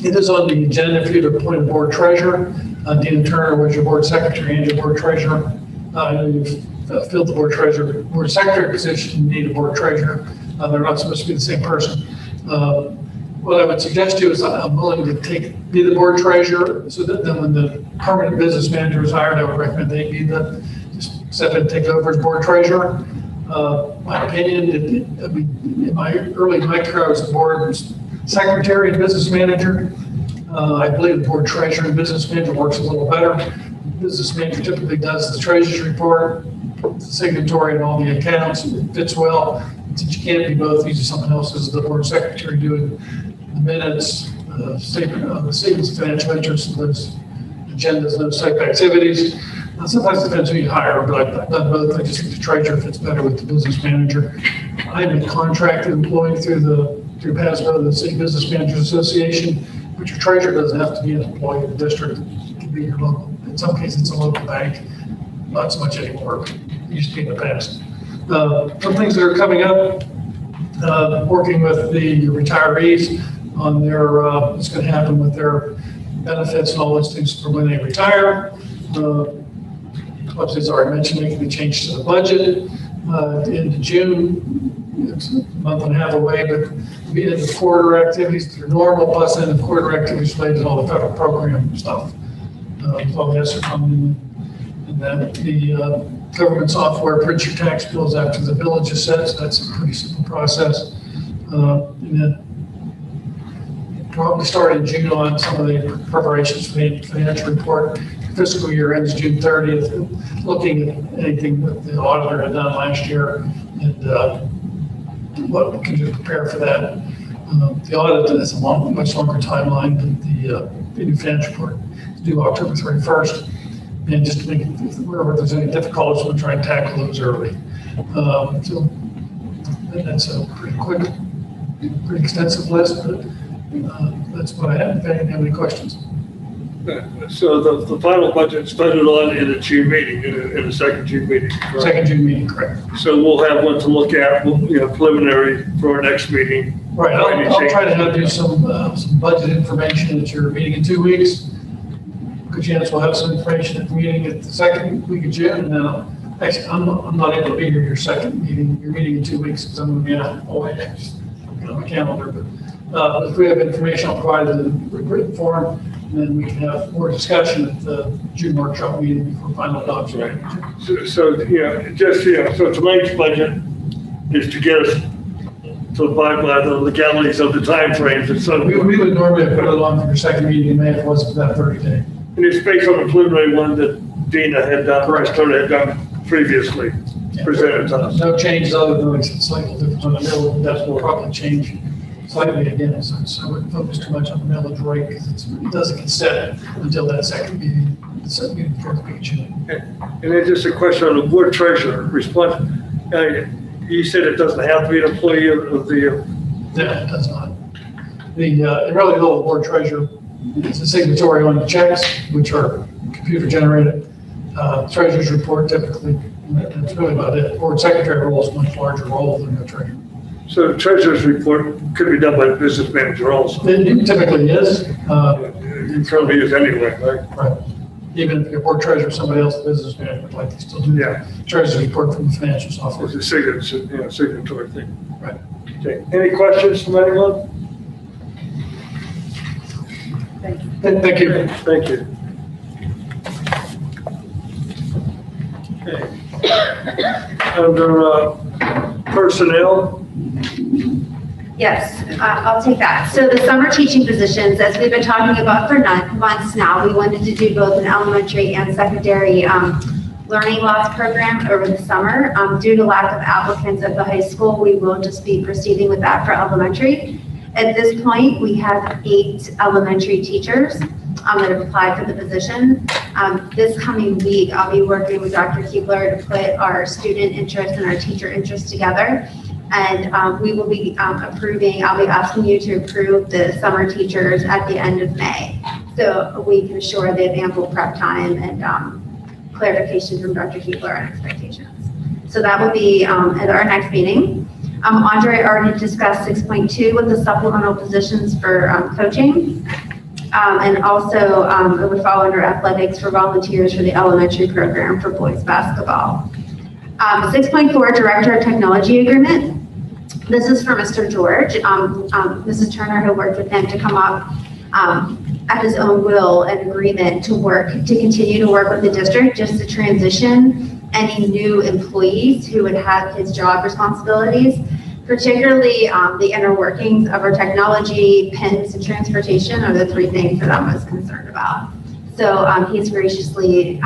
It is on the agenda for you to appoint a board treasurer. Deanna Turner was your board secretary and your board treasurer. I know you've filled the board board secretary position, you need a board treasurer. They're not supposed to be the same person. What I would suggest to you is I'm willing to be the board treasurer, so that then when the permanent business manager is hired, I would recommend they be just step in and take over as board treasurer. My opinion, in my early career, I was the board secretary and business manager. I believe the board treasurer and business manager works a little better. The business manager typically does the treasurer's report, the signatory and all the accounts, and it fits well. Since you can't be both, usually someone else is the board secretary doing the minutes, the statements of financial interest, those agendas, those type of activities. Sometimes it depends who you hire, but I've done both. I just think the treasurer fits better with the business manager. I'm a contracted employee through PASBO, the City Business Managers Association, but your treasurer doesn't have to be an employee of the district. It can be your local, in some cases it's a local bank, not so much anymore. It used to be in the past. Some things that are coming up, working with the retirees on their, what's going to happen with their benefits and all those things for when they retire. As already mentioned, making the change to the budget into June. It's a month and a half away, but the end of quarter activities that are normal, plus end of quarter activities related to all the federal program stuff. All that's coming in. And then the government software prints your tax bills after the village is set, so that's a pretty simple process. And then probably start in June on some of the preparations for the financial report. Fiscal year ends June 30th, looking at anything that the auditor had done last year and what we can do to prepare for that. The audit is a much longer timeline than the new financial report. It's due October 31st. And just to make it, wherever there's any difficulties, we'll try and tackle those early. So that's a pretty quick, pretty extensive list, but that's what I have. If anyone have any questions. So the final budget's voted on in a June meeting, in a second June meeting. Correct? Second June meeting, correct. So we'll have one to look at, preliminary for our next meeting. Right, I'll try to have you some budget information at your meeting in 2 weeks. Good chance we'll have some information at the meeting at the second week of June, and then actually, I'm not able to be here your meeting in 2 weeks, because I'm going to be out away on my calendar, but if we have information, I'll provide it in written form, and then we can have more discussion at the June workshop meeting before final adoption. Right. So tonight's budget is to get us to abide by the legalities of the timeframes, and so we would normally put it on for your second meeting in May if it wasn't for that Thursday. And it's based on the preliminary one that Dina had done, Crestona had done previously, presented to us. No changes other than like slightly different on the mill, that will probably change slightly again, so I wouldn't focus too much on the millage rate, because it doesn't get set until that second meeting, the second meeting before the week of June. And then just a question on the board treasurer response. You said it doesn't have to be an employee of the. No, it does not. Really, the board treasurer is a signatory on the checks, which are computer generated. Treasurer's report typically, that's really about it. Board secretary role is a much larger role than the treasurer. So the treasurer's report could be done by the business manager also. It typically is. It probably is anyway, right? Right. Even if your board treasurer, somebody else, the business manager, would like to still do the treasurer's report from the financial software. It's a signatory thing. Right. Okay. Any questions from anyone? Thank you. Thank you. Under personnel, Yes, I'll take that. So the summer teaching positions, as we've been talking about for months now, we wanted to do both an elementary and secondary learning loss program over the summer. Due to lack of applicants at the high school, we will just be proceeding with that for elementary. At this point, we have 8 elementary teachers that have applied for the position. This coming week, I'll be working with Dr. Keebler to put our student interest and our teacher interest together. And we will be approving, I'll be asking you to approve the summer teachers at the end of May. So we can assure they have ample prep time and clarification from Dr. Keebler on expectations. So that will be at our next meeting. Andre already discussed 6.2 with the supplemental positions for coaching. And also it would fall under athletics for volunteers for the elementary program for boys basketball. 6.4 Director of Technology Agreement. This is for Mr. George. Mrs. Turner had worked with him to come up at his own will and agreement to continue to work with the district, just to transition any new employees who would have his job responsibilities, particularly the inner workings of our technology, PINs, and transportation are the 3 things that I'm most concerned about. So he's graciously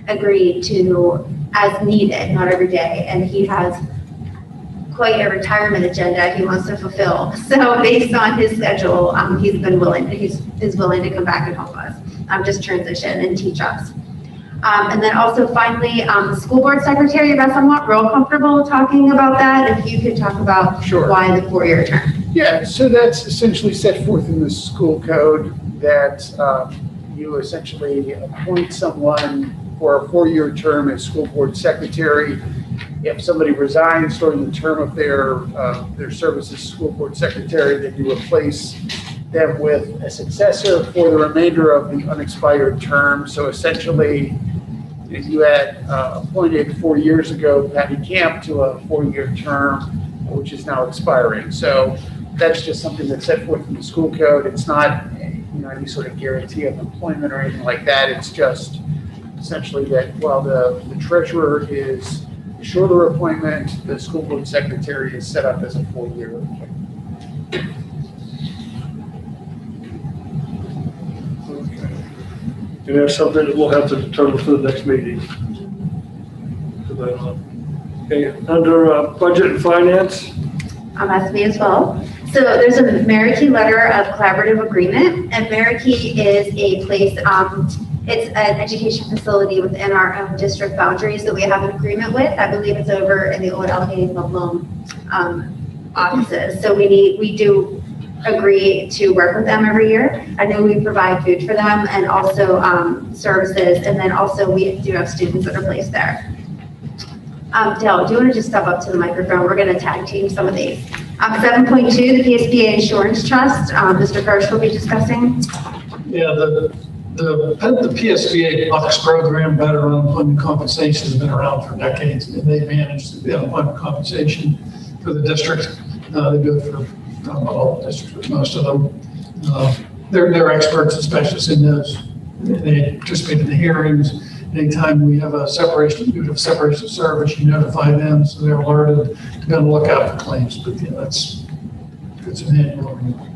agreed to, as needed, not every day, and he has quite a retirement agenda he wants to fulfill. So based on his schedule, he's willing to come back and help us, just transition and teach us. And then also finally, the school board secretary, Beth, I'm not real comfortable talking about that. If you could talk about why the 4-year term. Yeah, so that's essentially set forth in the school code that you essentially appoint someone for a 4-year term as school board secretary. If somebody resigns during the term of their service as school board secretary, then you replace them with a successor for the remainder of the unexpired term. So essentially, if you had appointed 4 years ago Patty Camp to a 4-year term, which is now expiring. So that's just something that's set forth in the school code. It's not any sort of guarantee of employment or anything like that. It's just essentially that while the treasurer is a shorter appointment, the school board secretary is set up as a 4-year appointment. and that's something that we'll have to determine for the next meeting. Okay, under budget and finance. That's me as well. So there's a Meraki letter of collaborative agreement, and Meraki is a place, it's an education facility within our own district boundaries that we have an agreement with. I believe it's over in the old Allegheny Loan offices. So we do agree to work with them every year. I know we provide food for them and also services, and then also we do have students that are placed there. Dale, do you want to just step up to the microphone? We're going to tag team some of these. 7.2, the PSBA Insurance Trust, Mr. Kirsch will be discussing. Yeah, the PSBA Bucks program, Veteran Unemployment Compensation, has been around for decades, and they manage the unemployment compensation for the district. They do it for not all the districts, but most of them. They're experts and specialists in those. They participate in the hearings. Anytime we have a separation of service, you notify them, so they're alerted to be on the lookout for claims. But yeah, it's an annual renewal.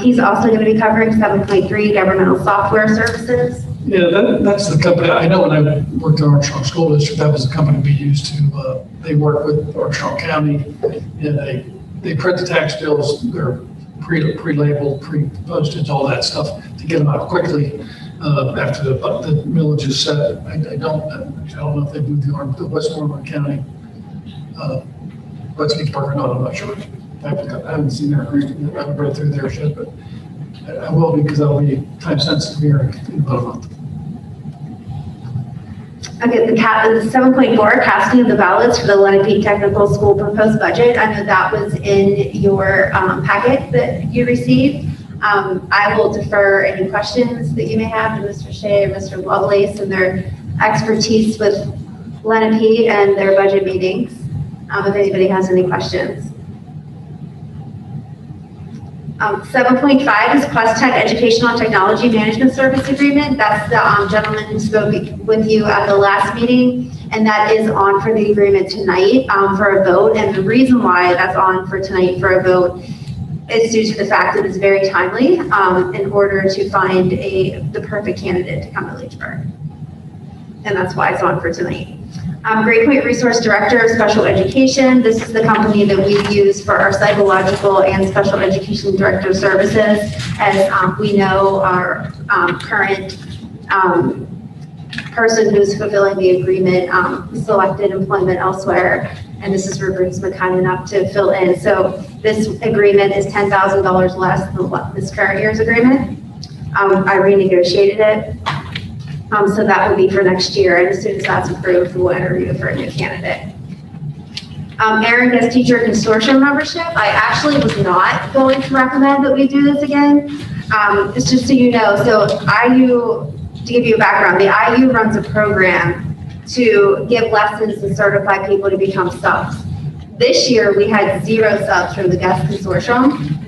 He's also going to be covering 7.3 governmental software services. Yeah, that's the company. I know when I worked in Armstrong School District, that was the company we used to, they work with Armstrong County, and they print the tax bills, they're pre-labeled, pre-posted, all that stuff to get them out quickly after the millage is set. I don't know if they moved the Westmoreland County, Westgate-Park or not, I'm not sure. I haven't seen their agreement, I haven't read through theirs yet, but I will because that'll be time sensitive here in about a month. Okay, the 7.4, casting of the ballots for the Lenape Technical School proposed budget. I know that was in your packet that you received. I will defer any questions that you may have to Mr. Shea or Mr. Lovelace and their expertise with Lenape and their budget meetings, if anybody has any questions. 7.5 is Quest Tech Educational and Technology Management Service Agreement. That's the gentleman who spoke with you at the last meeting, and that is on for the agreement tonight for a vote. And the reason why that's on for tonight for a vote is due to the fact that it's very timely in order to find the perfect candidate to come to Leechburg. And that's why it's on for tonight. Great Point Resource Director of Special Education. This is the company that we use for our psychological and special education director services. As we know, our current person who's fulfilling the agreement selected employment elsewhere, and this is where Bruce's been kind enough to fill in. So this agreement is $10,000 less than this current year's agreement. I renegotiated it. So that would be for next year, and as soon as that's approved, we'll interview for a new candidate. Aaron gets teacher consortium membership. I actually was not going to recommend that we do this again. It's just so you know, so IU, to give you a background, the IU runs a program to give lessons and certify people to become subs. This year, we had 0 subs from the guest consortium.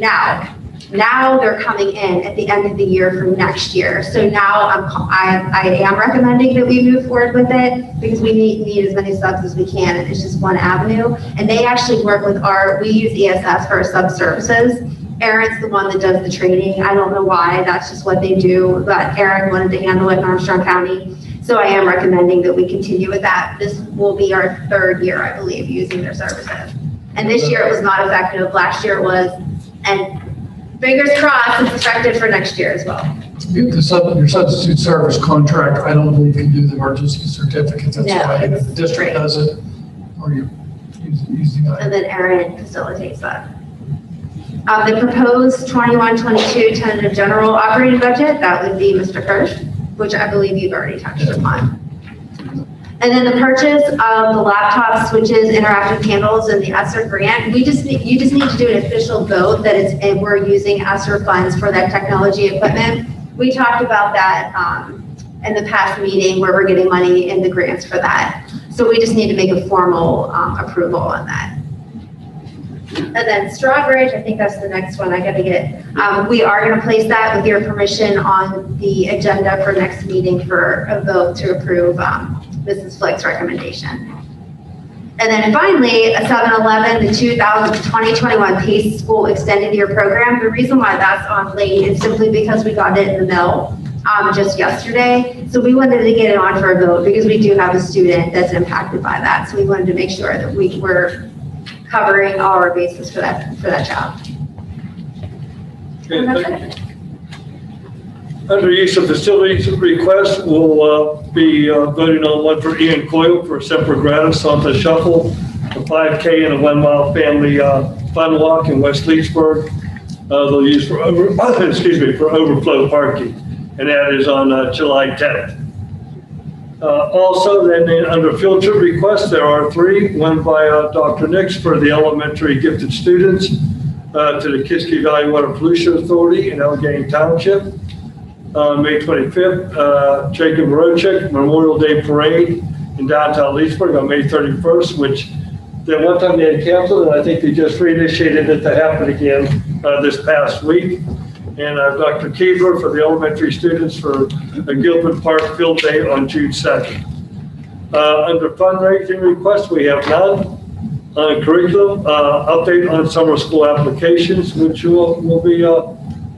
Now they're coming in at the end of the year for next year. So now I am recommending that we move forward with it because we need as many subs as we can, and it's just one avenue. And they actually work with we use ESS for our sub services. Aaron's the one that does the training. I don't know why, that's just what they do, but Aaron wanted to handle it in Armstrong County. So I am recommending that we continue with that. This will be our 3rd year, I believe, using their services. And this year it was not effective, last year it was, and fingers crossed, it's effective for next year as well. Your substitute service contract, I don't believe you can do the emergency certificates. That's why the district does it, or you using it. And then Aaron facilitates that. The proposed 21-22 tentative general operating budget, that would be Mr. Kirsch, which I believe you've already touched upon. And then the purchase of the laptop switches, interactive panels, and the ESSER grant. You just need to do an official vote that we're using ESSER funds for that technology equipment. We talked about that in the past meeting where we're getting money in the grants for that. So we just need to make a formal approval on that. And then Strawbridge, I think that's the next one I gotta get. We are gonna place that with your permission on the agenda for next meeting for a vote to approve Mrs. Flick's recommendation. And then finally, a 7-11, the 2021 PACE School Extended Year Program. The reason why that's on late is simply because we got it in the mail just yesterday. So we wanted to get it on for a vote because we do have a student that's impacted by that. So we wanted to make sure that we were covering all our bases for that child. Okay, thank you. Under use of facilities request, we'll be voting on one for Ian Coyle for Semper Gratis on the shuffle, a 5K and a 1 mile family fun walk in West Leechburg. They'll use for overflow parking, and that is on July 10th. Also, then under field trip requests, there are 3. One by Dr. Nix for the elementary gifted students to the Kiski Valley Water Pollution Authority in Allegheny Township. May 25th, Jacob Rochek Memorial Day Parade in downtown Leechburg on May 31st, which the one time they had canceled, and I think they just reinitiated it to happen again this past week. And Dr. Keebler for the elementary students for a Gilpin Park Field Day on June 2nd. Under fundraising requests, we have none. Curriculum, update on summer school applications, which we'll be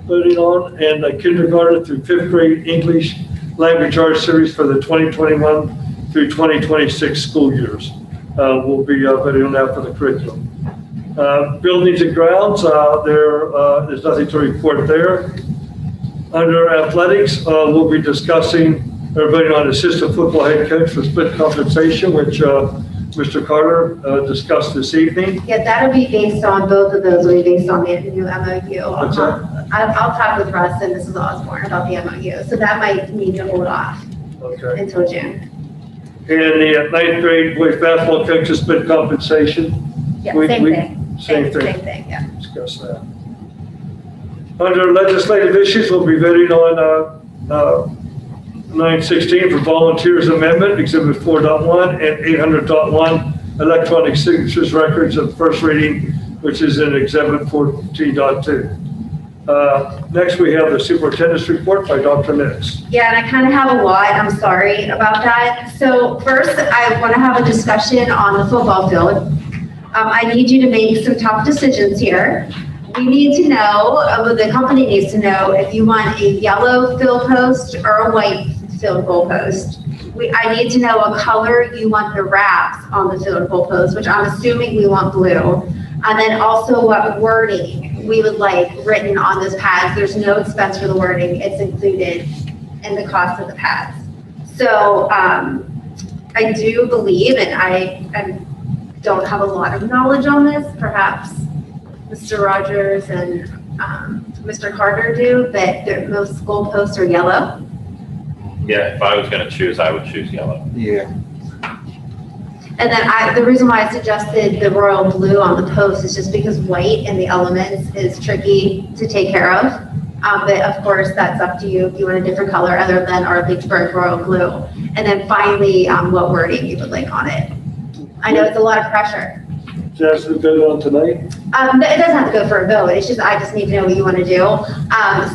voting on, and kindergarten through 5th grade English language arts series for the 2021 through 2026 school years. We'll be voting on that for the curriculum. Buildings and grounds, there's nothing to report there. Under athletics, we'll be discussing or voting on assistant football head coach for split compensation, which Mr. Carter discussed this evening. Yeah, that'll be based on, both of those will be based on the new MOU. What's that? I'll talk with Russ and Mrs. Osborne about the MOU, so that might need to hold off until June. And the 9th grade boys basketball coaches split compensation. Yeah, same thing. Same thing. Same thing, yeah. Discuss that. Under legislative issues, we'll be voting on 916 for volunteers amendment, exhibit 4.1 and 800.1 electronic signatures records of first reading, which is in exhibit 14.2. Next, we have the superintendent's report by Dr. Nix. Yeah, and I kind of have a lot, I'm sorry about that. So first, I want to have a discussion on the football field. I need you to make some tough decisions here. We need to know, the company needs to know if you want a yellow field post or a white field goal post. I need to know what color you want the wraps on the field goal post, which I'm assuming we want blue. And then also what wording we would like written on those pads. There's no expense for the wording. It's included in the cost of the pads. So I do believe, and I don't have a lot of knowledge on this, perhaps Mr. Rogers and Mr. Carter do, but most goal posts are yellow. Yeah, if I was gonna choose, I would choose yellow. Yeah. And then the reason why I suggested the royal blue on the post is just because white in the elements is tricky to take care of. But of course, that's up to you if you want a different color other than our Lynchburg royal blue. And then finally, what wording you would like on it. I know it's a lot of pressure. Just to go on tonight? It doesn't have to go for a vote. It's just, I just need to know what you want to do.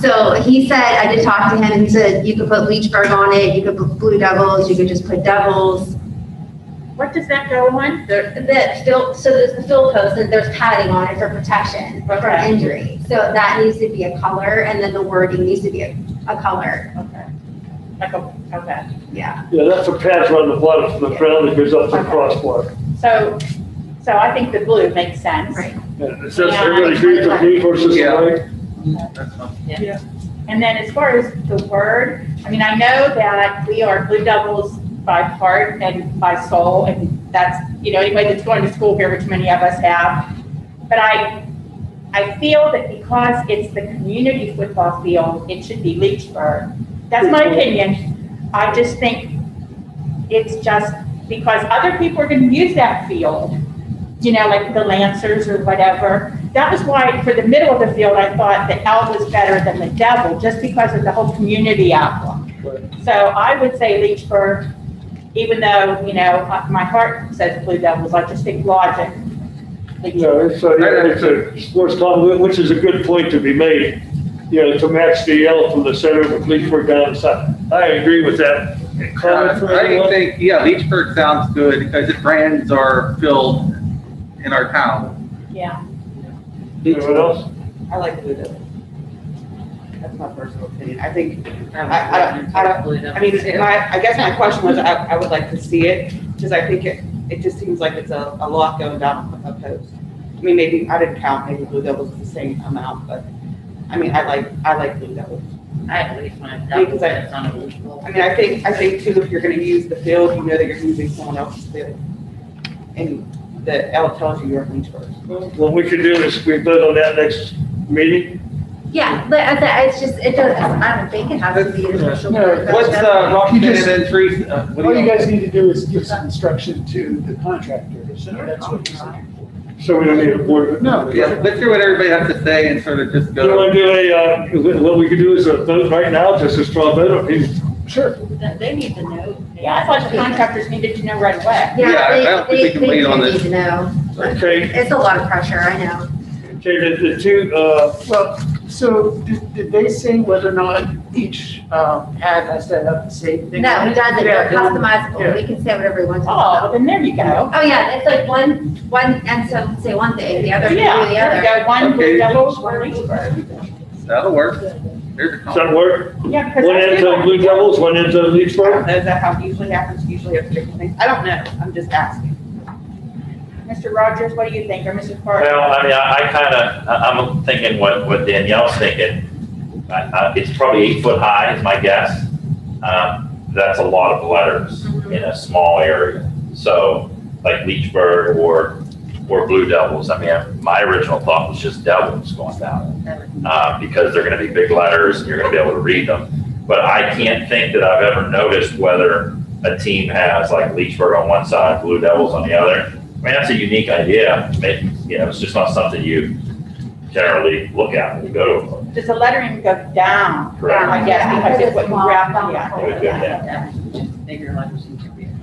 So he said, I did talk to him and he said, you could put Leechburg on it, you could put Blue Devils, you could just put Devils. What does that go on? So there's the field post and there's padding on it for protection from injury. So that needs to be a color and then the wording needs to be a color. Okay. Okay. Yeah. Yeah, that's a patch around the bottom from the ground that goes up to the crossbar. So I think the blue makes sense. Right. And it says everybody agrees with me versus the white. Yeah. And then as far as the word, I mean, I know that we are Blue Devils by heart and by soul, and that's, anybody that's going to school here, which many of us have. But I feel that because it's the community football field, it should be Leechburg. That's my opinion. I just think it's just because other people are going to use that field, like the Lancers or whatever. That was why for the middle of the field, I thought the L was better than the Devil, just because of the whole community outlook. So I would say Leechburg, even though, my heart says Blue Devils, I just think logic. No, it's a sports complement, which is a good point to be made, to match the yellow from the center of Leechburg down the side. I agree with that. Comment from I anyone? think, Leechburg sounds good because it brands our field in our town. Yeah. Anyone else? I like Blue Devils. That's my personal opinion. I think, I guess my question was, I would like to see it, because I think it just seems like it's a lot going down a post. I mean, maybe, I didn't count, maybe Blue Devils is the same amount, but, I like Blue Devils. I at least want Because I think too, if you're gonna use the field, you know that you're using someone else's field. And the L tells you you're in Lynchburg. What we could do is we vote on that next meeting. Yeah, but it's just, I don't think it has to be an official. What's, Rocky and Teresa? All you guys need to do is give some instruction to the contractor, so that's what he's looking for. So we don't need a board. No, let's hear what everybody has to say and sort of just Do you go. want to do what we could do is a vote right now, just a straw vote on people? Sure. They need to know. Yeah, I thought the contractors needed to know right away. Yeah, I don't think we can wait on They this. need to know. Okay. It's a lot of pressure, I know. Okay, the two, Well, so did they say whether or not each pad has to have the same thing? No, it doesn't, they're Yeah. customizable, we can say whatever we want to. Oh, then there you go. Oh, yeah, it's like one, and so say one thing, the other, do the Yeah, there you other. go, one Blue Okay. Devils, one Leechburg. That'll work. There's a does that work? Yeah, because One end to Blue Devils, one end to I don't Leechburg? know, is that how it usually happens, usually have different things? I don't know, I'm just asking. Mr. Rogers, what do you think, or Mrs. Carter? Well, I mean, I'm thinking what Danielle's thinking. It's probably 8 foot high is my guess. That's a lot of letters in a small area. So like Leechburg or Blue Devils. I mean, my original thought was just Devils going down. Because they're gonna be big letters and you're gonna be able to read them. But I can't think that I've ever noticed whether a team has like Leechburg on one side, Blue Devils on the other. I mean, that's a unique idea. Maybe, it's just not something you generally look at when you go to them. Does the lettering go down? Correct. I guess, because it wouldn't wrap, yeah. It would go down. Bigger letters.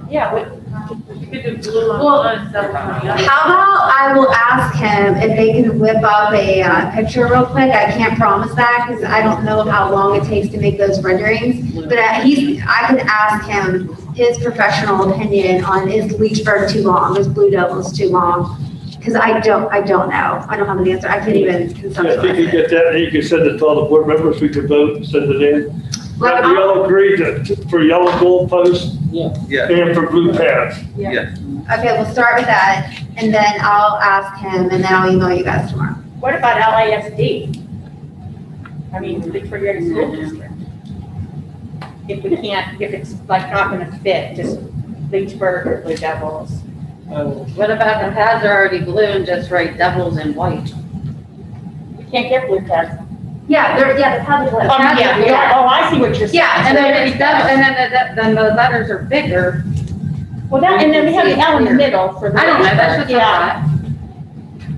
Yeah, You could do blue on Well, one, stuff on the other. How about I will ask him if they can whip up a picture real quick. I can't promise that because I don't know how long it takes to make those renderings. But I can ask him his professional opinion on is Leechburg too long, is Blue Devils too long? Because I don't know. I don't have an answer. I can't even Yeah, if you conceptualize could it. get that, and you could send it to all the board members, we could vote, and send it in. Like, Now, we all agree for yellow goal posts Yeah, and for blue pads. yeah. Okay, we'll start with that and then I'll ask him and then I'll email you guys tomorrow. What about LASD? I mean, for your school district. If we can't, if it's like not gonna fit, just Leechburg or Blue Devils. What about the pads are already blue and just write devils in white? You can't get blue pads. Yeah, the public. Oh, yeah, oh, I see what you're saying. Yeah, And then it's devil, and then the letters are bigger. Well, that, and then we have the L in the middle for the. I don't know, that's just a Yeah.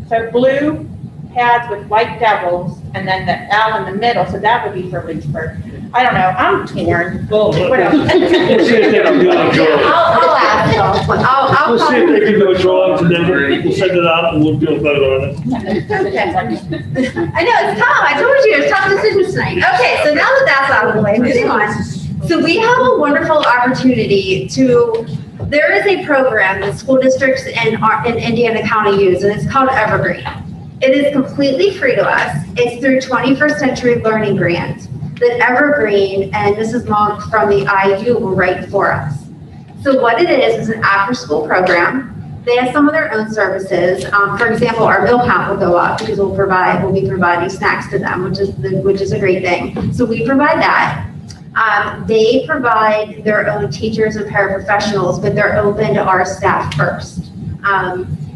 So blue pads with white devils, and then the L in the middle, so that would be for Lynchburg. I don't know, I'm torn. Well, What else? we'll see if they can do a Yeah, drawing. I'll ask them. I'll We'll call see if they them. can do a drawing, and then we'll send it out, and we'll do a vote on it. I know, it's tough. I told you, it's tough decisions tonight. Okay, so now that that's out of the way, moving on. So we have a wonderful opportunity there is a program that school districts in Indiana County use, and it's called Evergreen. It is completely free to us. It's through 21st Century Learning Grant that Evergreen and Mrs. Monk from the IU will write for us. So what it is an after-school program. They have some of their own services. For example, our meal count will go up because we'll be providing snacks to them, which is a great thing. So we provide that. They provide their own teachers and paraprofessionals, but they're open to our staff first.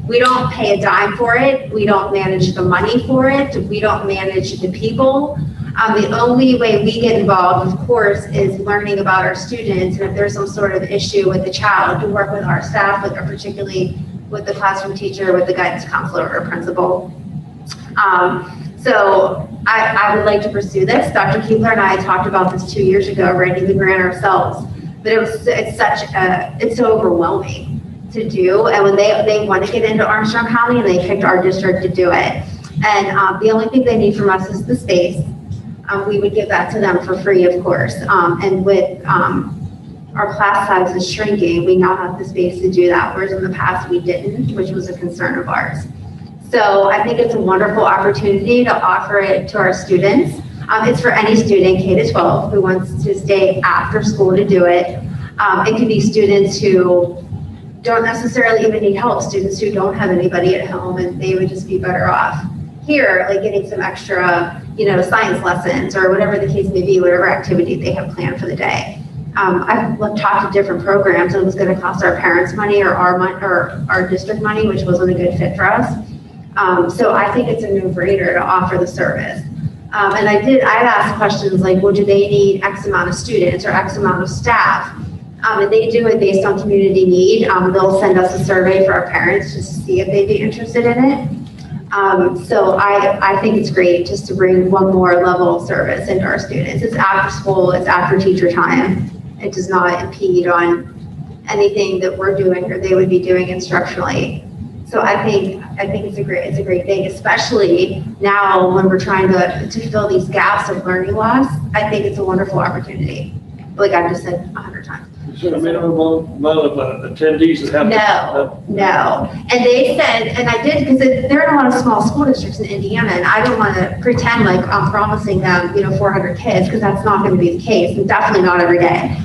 We don't pay a dime for it. We don't manage the money for it. We don't manage the people. The only way we get involved, of course, is learning about our students. And if there's some sort of issue with the child, we work with our staff, or particularly with the classroom teacher, with the guidance counselor or principal. So I would like to pursue this. Dr. Keebler and I talked about this 2 years ago, writing the grant ourselves. But it's so overwhelming to do. And when they want to get into Armstrong County, and they picked our district to do it. And the only thing they need from us is the space. We would give that to them for free, of course. And with our class size is shrinking, we now have the space to do that, whereas in the past we didn't, which was a concern of ours. So I think it's a wonderful opportunity to offer it to our students. It's for any student, K to 12, who wants to stay after school to do it. It could be students who don't necessarily even need help, students who don't have anybody at home, and they would just be better off here, like getting some extra, science lessons or whatever the case may be, whatever activity they have planned for the day. I've talked to different programs, and it was going to cost our parents money or our district money, which wasn't a good fit for us. So I think it's a no-brainer to offer the service. And I've asked questions like, well, do they need X amount of students or X amount of staff? And they do it based on community need. They'll send us a survey for our parents just to see if they'd be interested in it. So I think it's great just to bring one more level of service into our students. It's after school, it's after teacher time. It does not impede on anything that we're doing or they would be doing instructionally. So I think it's a great thing, especially now when we're trying to fill these gaps of learning loss. I think it's a wonderful opportunity, like I've just said 100 times. Is there a minimum amount of attendees that have? No. And they said, and I did, because there are a lot of small school districts in Indiana, and I don't want to pretend like I'm promising them, 400 kids, because that's not going to be the case, and definitely not every day.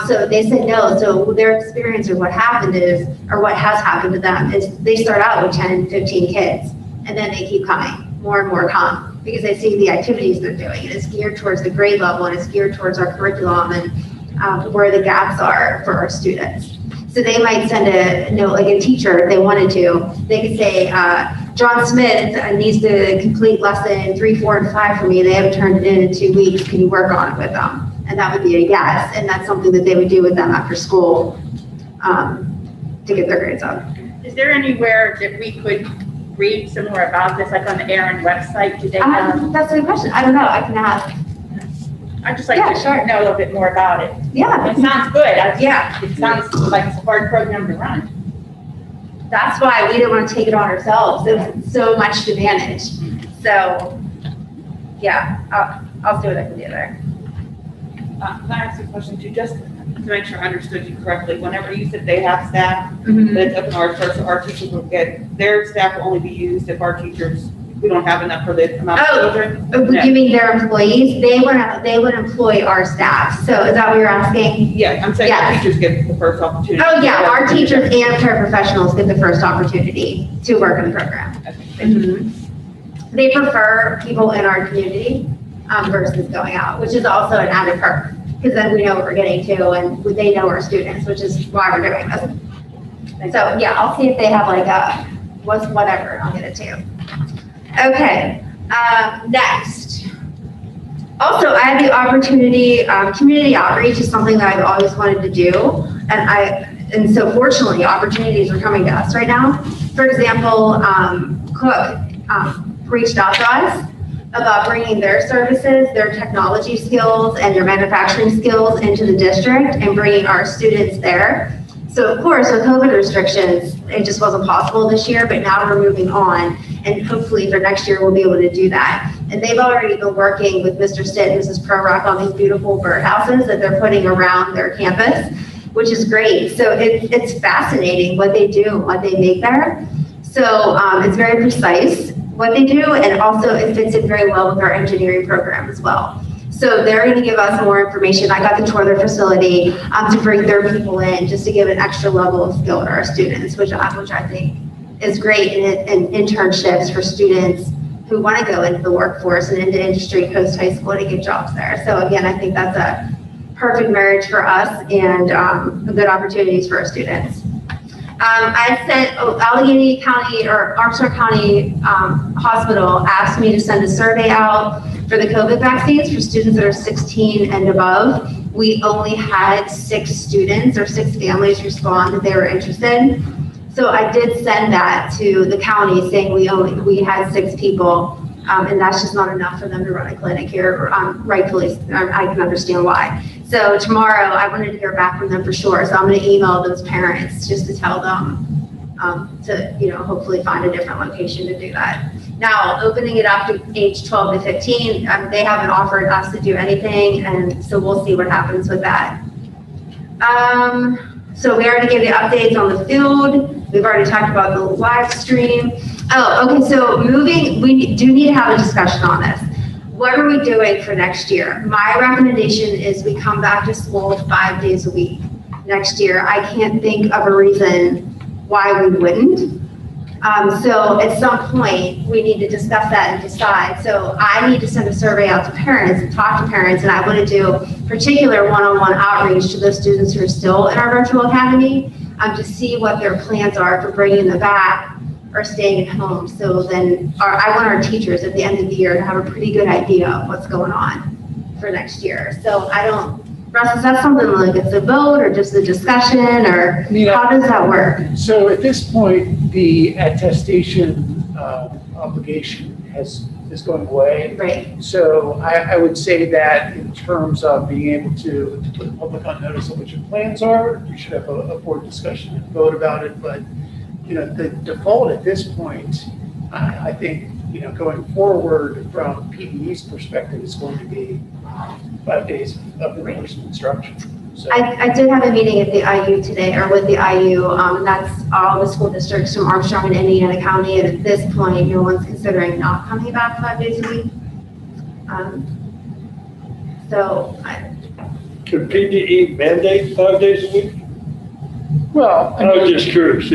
So they said no. So their experience or what happened is, or what has happened to them is they start out with 10, 15 kids, and then they keep coming, more and more come, because they see the activities they're doing. And it's geared towards the grade level, and it's geared towards our curriculum and where the gaps are for our students. So they might send a teacher if they wanted to. They could say, John Smith needs to complete lesson 3, 4, and 5 for me. They haven't turned it in 2 weeks. Can you work on it with them? And that would be a yes. And that's something that they would do with them after school to get their grades up. Is there anywhere that we could read some more about this, like on the Aaron website? Do they have? That's a good question. I don't know. I can ask. I'd just like Yeah, to sure. know a little bit more about it. Yeah. It sounds good. Yeah. It sounds like it's a hard program to run. That's why we didn't want to take it on ourselves. It was so much to manage. So, yeah, I'll see what I can do there. Can I ask a question too, just to make sure I understood you correctly? Whenever you said they have staff, Mhm. that it's open hours, so our teachers will get, their staff will only be used if our teachers, we don't have enough for the amount of children? You mean their employees? They would employ our staff. So is that what you're asking? Yeah, I'm saying our Yes. teachers get the first opportunity. Oh, yeah, our teachers and paraprofessionals get the first opportunity to work in the program. Mhm. They prefer people in our community versus going out, which is also an added perk, because then we know what we're getting to, and they know our students, which is why we're doing this. So, yeah, I'll see if they have like whatever, I'll get it to you. Okay, next. Also, I had the opportunity, community outreach is something that I've always wanted to do, and so fortunately, opportunities are coming to us right now. For example, Cook reached out to us about bringing their services, their technology skills, and their manufacturing skills into the district and bringing our students there. So of course, with COVID restrictions, it just wasn't possible this year, but now we're moving on, and hopefully for next year, we'll be able to do that. And they've already been working with Mr. Stitt and Mrs. Prorock on these beautiful birdhouses that they're putting around their campus, which is great. So it's fascinating what they do, what they make there. So it's very precise what they do, and also it fits in very well with our engineering program as well. So they're going to give us more information. I got to tour their facility to bring their people in, just to give an extra level of skill to our students, which I think is great, and internships for students who want to go into the workforce and into industry post high school to get jobs there. So again, I think that's a perfect marriage for us, and good opportunities for our students. I sent Allegheny County or Armstrong County Hospital asked me to send a survey out for the COVID vaccines for students that are 16 and above. We only had 6 students or 6 families respond that they were interested. So I did send that to the county saying we had 6 people, and that's just not enough for them to run a clinic here. Rightfully, I can understand why. So tomorrow, I wanted to hear back from them for sure. So I'm going to email those parents just to tell them to, hopefully find a different location to do that. Now, opening it up to age 12 to 15, they haven't offered us to do anything, and so we'll see what happens with that. So we already gave the updates on the field. We've already talked about the live stream. Oh, okay, so we do need to have a discussion on this. What are we doing for next year? My recommendation is we come back to school 5 days a week next year. I can't think of a reason why we wouldn't. So at some point, we need to discuss that and decide. So I need to send a survey out to parents and talk to parents, and I want to do particular one-on-one outreach to those students who are still in our virtual academy to see what their plans are for bringing them back or staying at home. So then I want our teachers at the end of the year to have a pretty good idea of what's going on for next year. So Russ, is that something like it's a vote or just a discussion, or how does that work? So at this point, the attestation obligation is going away. Right. So I would say that in terms of being able to put the public on notice of what your plans are, you should have a board discussion and vote about it. But the default at this point, I think, going forward from PDE's perspective, is going to be 5 days of in-person instruction. So I did have a meeting at the IU today, or with the IU, that's all the school districts from Armstrong and Indiana County, and at this point, no one's considering not coming back 5 days a week. Could PDE mandate 5 days a week? Well, I was just curious,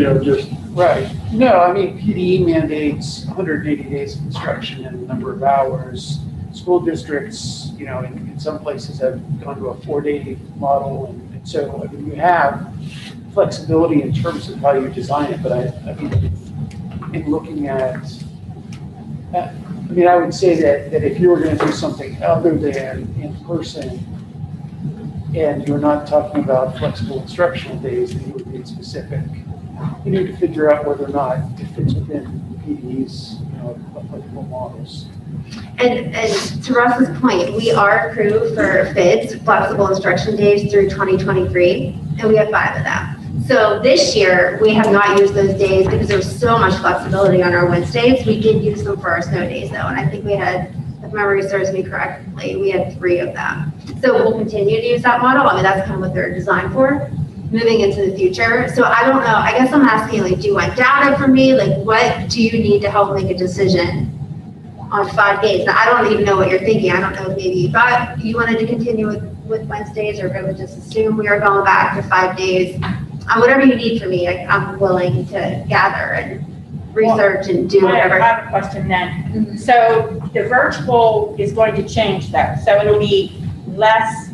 Right. No, I mean, PDE mandates 180 days of instruction and a number of hours. School districts, in some places have gone to a 4-day model. And so, I mean, you have flexibility in terms of how you design it. But I mean, in looking at, I would say that if you were going to do something other than in person, and you're not talking about flexible instructional days, then you would need specific. You need to figure out whether or not it fits within PD's, applicable models. And to Russ's point, we are approved for FIDS, flexible instruction days through 2023, and we have 5 of them. So this year, we have not used those days because there's so much flexibility on our Wednesdays. We did use them for our snow days though, and I think we had, if memory serves me correctly, we had 3 of them. So we'll continue to use that model. I mean, that's kind of what they're designed for, moving into the future. So I don't know, I guess I'm asking, like, do you want data from me? Like, what do you need to help make a decision on 5 days? Now, I don't even know what you're thinking. I don't know if maybe you wanted to continue with Wednesdays, or if I would just assume we are going back to 5 days. Whatever you need from me, I'm willing to gather and research and do whatever. I have a question then. So the virtual is going to change though, so it'll be less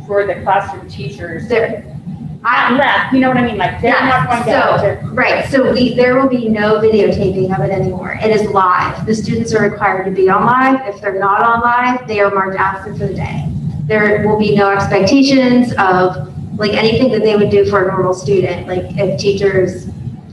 for the classroom teachers. Less, you know what I mean? Like they're not going to have to. Right, so there will be no videotaping of it anymore. It is live. The students are required to be on live. If they're not on live, they are marked absent for the day. There will be no expectations of like anything that they would do for a normal student. Like if teachers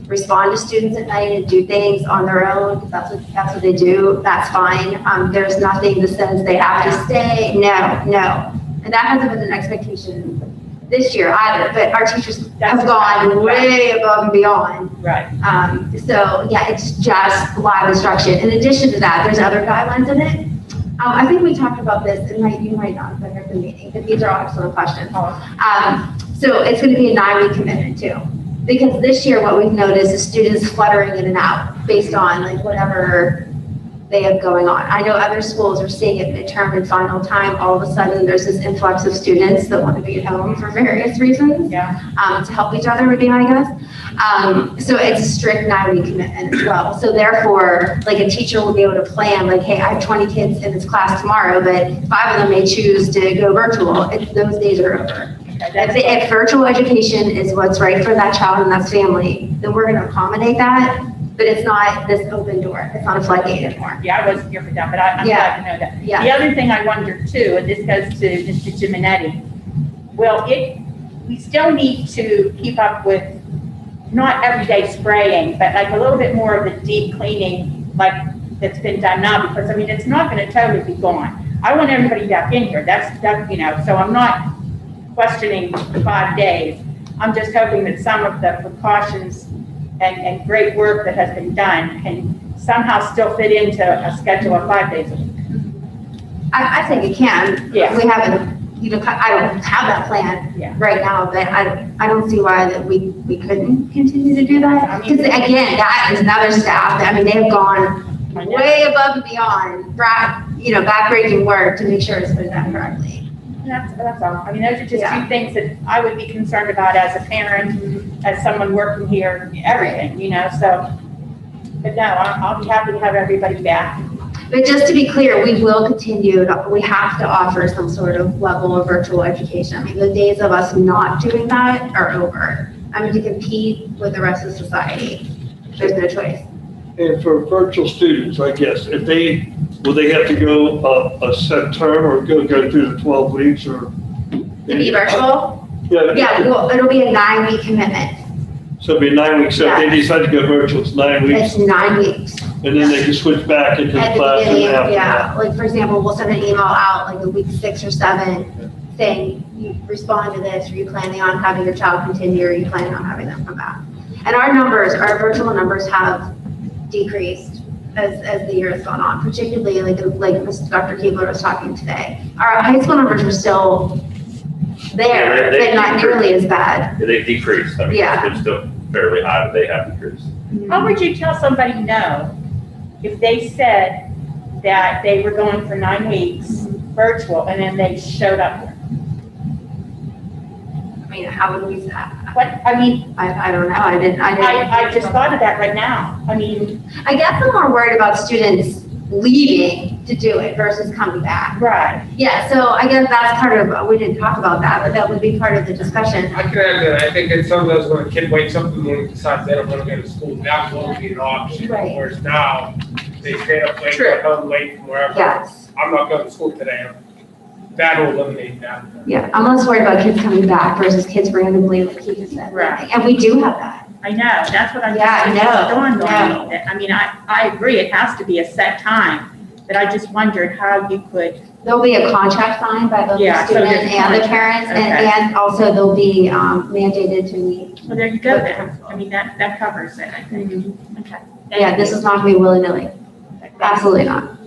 respond to students at night and do things on their own, that's what they do, that's fine. There's nothing that says they have to stay. No. And that hasn't been an expectation this year either, but our teachers have gone way above and beyond. Right. So yeah, it's just live instruction. In addition to that, there's other guidelines in it. I think we talked about this, and you might not have been at the meeting, but these are all excellent questions. So it's going to be a 9-week commitment too. Because this year what we've noticed is students fluttering in and out based on like whatever they have going on. I know other schools are seeing it midterm and final time. All of a sudden there's this influx of students that want to be at home for various reasons. To help each other would be my guess. So it's a strict 9-week commitment as well. So therefore, like a teacher will be able to plan like, hey, I have 20 kids in this class tomorrow, but 5 of them may choose to go virtual. Those days are over. If virtual education is what's right for that child and that family, then we're going to accommodate that. But it's not this open door. It's not a floodgate anymore. Yeah, I wasn't here for that, but I'm glad to know that. Yeah. The other thing I wonder too, and this goes to Mr. Giminetti, we still need to keep up with not everyday spraying, but like a little bit more of the deep cleaning like that's been done now, because I mean, it's not going to totally be gone. I want everybody back in here. That's so I'm not questioning 5 days. I'm just hoping that some of the precautions and great work that has been done can somehow still fit into a schedule of 5 days a week. I think it can. Yeah. We haven't, I don't have that plan right now, but I don't see why that we couldn't continue to do that. Because again, that is another staff. I mean, they have gone way above and beyond, backbreaking work to make sure it's been done correctly. That's all. I mean, those are just 2 things that I would be concerned about as a parent, as someone working here, everything, so. But no, I'll be happy to have everybody back. But just to be clear, we will continue, we have to offer some sort of level of virtual education. I mean, the days of us not doing that are over. I mean, to compete with the rest of society, there's no choice. And for virtual students, I guess, will they have to go a set term or go through the 12 weeks or? To be virtual? Yeah, well, it'll be a 9-week commitment. So it'll be 9 weeks. So if they decide to go virtual, it's 9 weeks. It's 9 weeks. And then they can switch back into the At the classroom beginning, after that. like for example, we'll send an email out like the week 6 or 7 saying, you respond to this, are you planning on having your child continue, or are you planning on having them come back? And our virtual numbers have decreased as the year has gone on, particularly like Dr. Keebler was talking today. Our high school numbers are still there, but not nearly as bad. They've decreased. I mean, they're still fairly high, but they have decreased. How would you tell somebody no if they said that they were going for 9 weeks virtual and then they showed up here? I mean, how would we, I don't know. I just thought of that right now. I mean, I guess I'm more worried about students leaving to do it versus coming back. Right. Yeah, so I guess that's part of, we didn't talk about that, but that would be part of the discussion. I can add that. I think that some of those when a kid wakes up in the morning and decides they don't want to go to school, that will be an option. Right. Whereas now, they stay up late, get home late from wherever. Yes. I'm not going to school today. That'll eliminate that. Yeah, I'm less worried about kids coming back versus kids randomly, like he just said. Right. And we do have that. I know, that's what I'm Yeah, I just, know, dawned on no. me. I mean, I agree, it has to be a set time, but I just wondered how you could, There'll be a contract signed by both the Yeah, so student there's and the contract, parents, okay. and also they'll be mandated to meet. well, there you go then. I mean, that covers it, I think. Okay. Yeah, this is not gonna be willy-nilly. Absolutely not.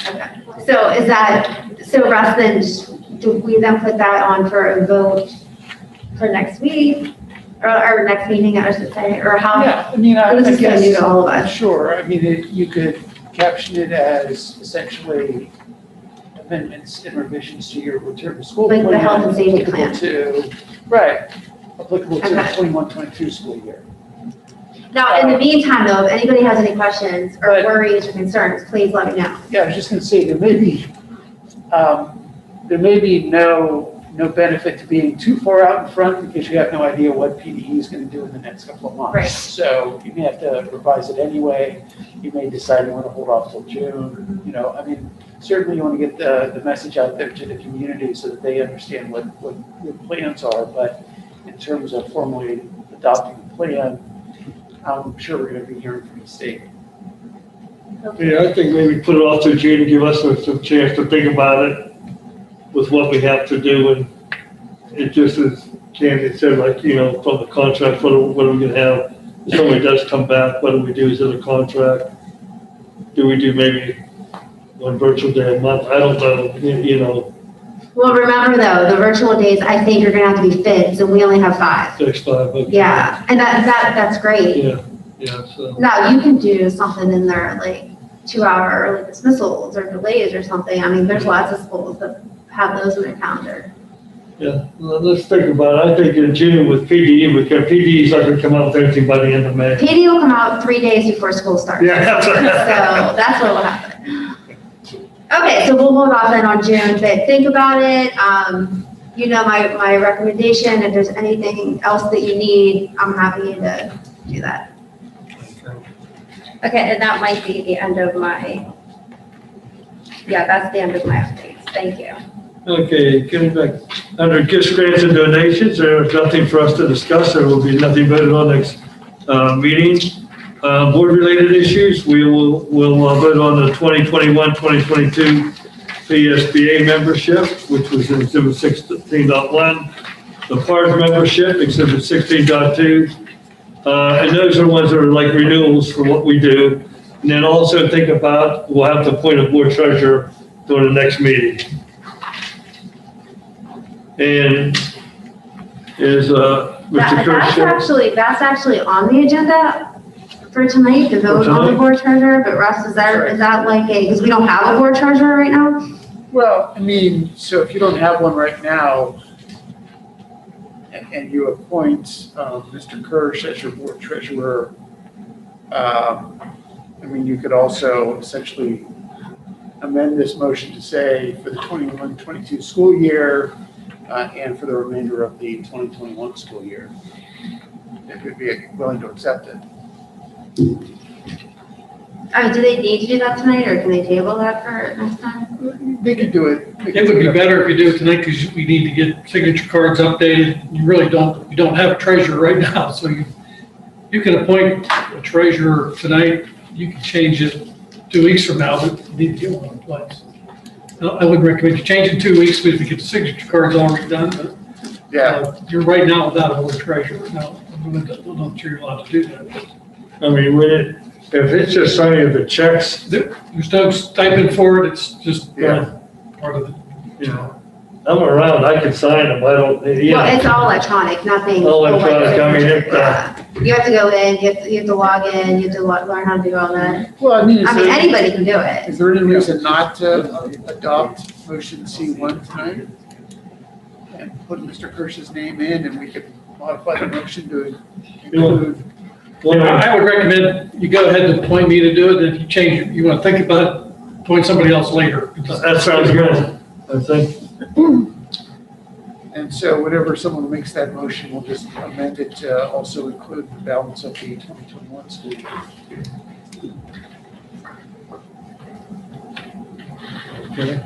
Okay. So is that, so Russ, then, do we then put that on for a vote for next week? Or next meeting, I should say, or how? Yeah, I mean, I This is gonna guess. new to all of us. Sure, I mean, you could caption it as essentially amendments and revisions to your return to school Like plan. the health and safety applicable plan. to- Right, applicable to the Okay. 21-22 school year. Now, in the meantime, though, if anybody has any questions or worries or concerns, please let me know. Yeah, I was just gonna say, there may be no benefit to being too far out in front because you have no idea what PDE is gonna do in the next couple of months. Right. So you may have to revise it anyway. You may decide you wanna hold off till June, I mean, certainly you wanna get the message out there to the community so that they understand what your plans are, but in terms of formally adopting the plan, I'm sure we're gonna be hearing from the state. Yeah, I think maybe put it off to June to give us some chance to think about it with what we have to do. And it just as Candy said, like, from the contract, what are we gonna have? If somebody does come back, what do we do? Is it a contract? Do we do maybe one virtual day a month? I don't know, Well, remember though, the virtual days, I think are gonna have to be fixed, and we only have 5. 6, 5. Okay. Yeah, and that's great. Yeah, so. Now, you can do something in there, like 2-hour early dismissals or delays or something. I mean, there's lots of schools that have those in their calendar. Yeah, well, let's think about it. I think in June with PDE, because PDE is not gonna come out with anything by the end of May. PD will come out 3 days before school starts. Yeah, that's right. So that's what will happen. Okay, so we'll hold off then on June, but think about it. My recommendation, if there's anything else that you need, I'm happy to do that. Okay, and that might be the end of that's the end of my updates. Thank you. Okay, getting back, under gifts, grants, and donations, there is nothing for us to discuss. There will be nothing voted on next meeting. Board-related issues, we'll vote on the 2021-2022 PSBA membership, which was in Exhibit 16.1. The PARS membership, Exhibit 16.2. And those are the ones that are like renewals for what we do. And then also think about, we'll have to appoint a board treasurer during the next meeting. And is Mr. Kirsch? That's actually on the agenda for tonight, to vote on the board treasurer, but Russ, is that like because we don't have a board treasurer right now? Well, I mean, so if you don't have one right now, and you appoint Mr. Kirsch as your board treasurer, I mean, you could also essentially amend this motion to say for the 21-22 school year and for the remainder of the 2021 school year, if you'd be willing to accept it. Do they need to do that tonight, or can they table that for next time? They could do it. It would be better if you do it tonight because we need to get signature cards updated. You don't have a treasurer right now, so you can appoint a treasurer tonight. You can change it 2 weeks from now, but you need to get one in place. I would recommend you change in 2 weeks, but if you get the signature cards already done, but you're right now without a board treasurer. Now, I'm not sure you're allowed to do that. But I mean, if it's just signing of the checks. There's no stipend for it, it's just part of it. I'm around, I can sign them, I don't, Well, it's all electronic, nothing. All electronic, I mean, You have to go in, you have to log in, you have to learn how to do all that. Well, I mean, anybody can do it. Is there any reason not to adopt motion C1 tonight? And put Mr. Kirsch's name in and we could modify the motion to include. I would recommend you go ahead and appoint me to do it, and if you change it, you want to think about it, appoint somebody else later. That sounds good, I think. And so whenever someone makes that motion, we'll just amend it to also include the balance of the 2021 school year. Okay.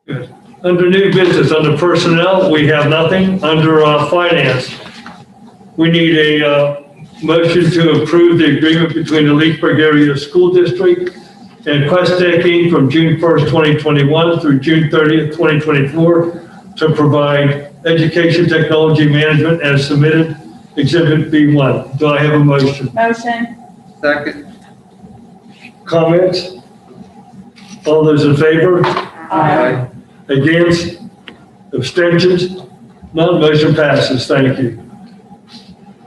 Good. Under new business, under personnel, we have nothing. Under finance, we need a motion to approve the agreement between the Leesburg Area School District and Questec Inc. from June 1st, 2021 through June 30th, 2024 to provide education technology management as submitted, Exhibit B1. Do I have a motion? Motion. Second. Comments? All those in favor? Aye. Against? Abstentions? None, motion passes. Thank you.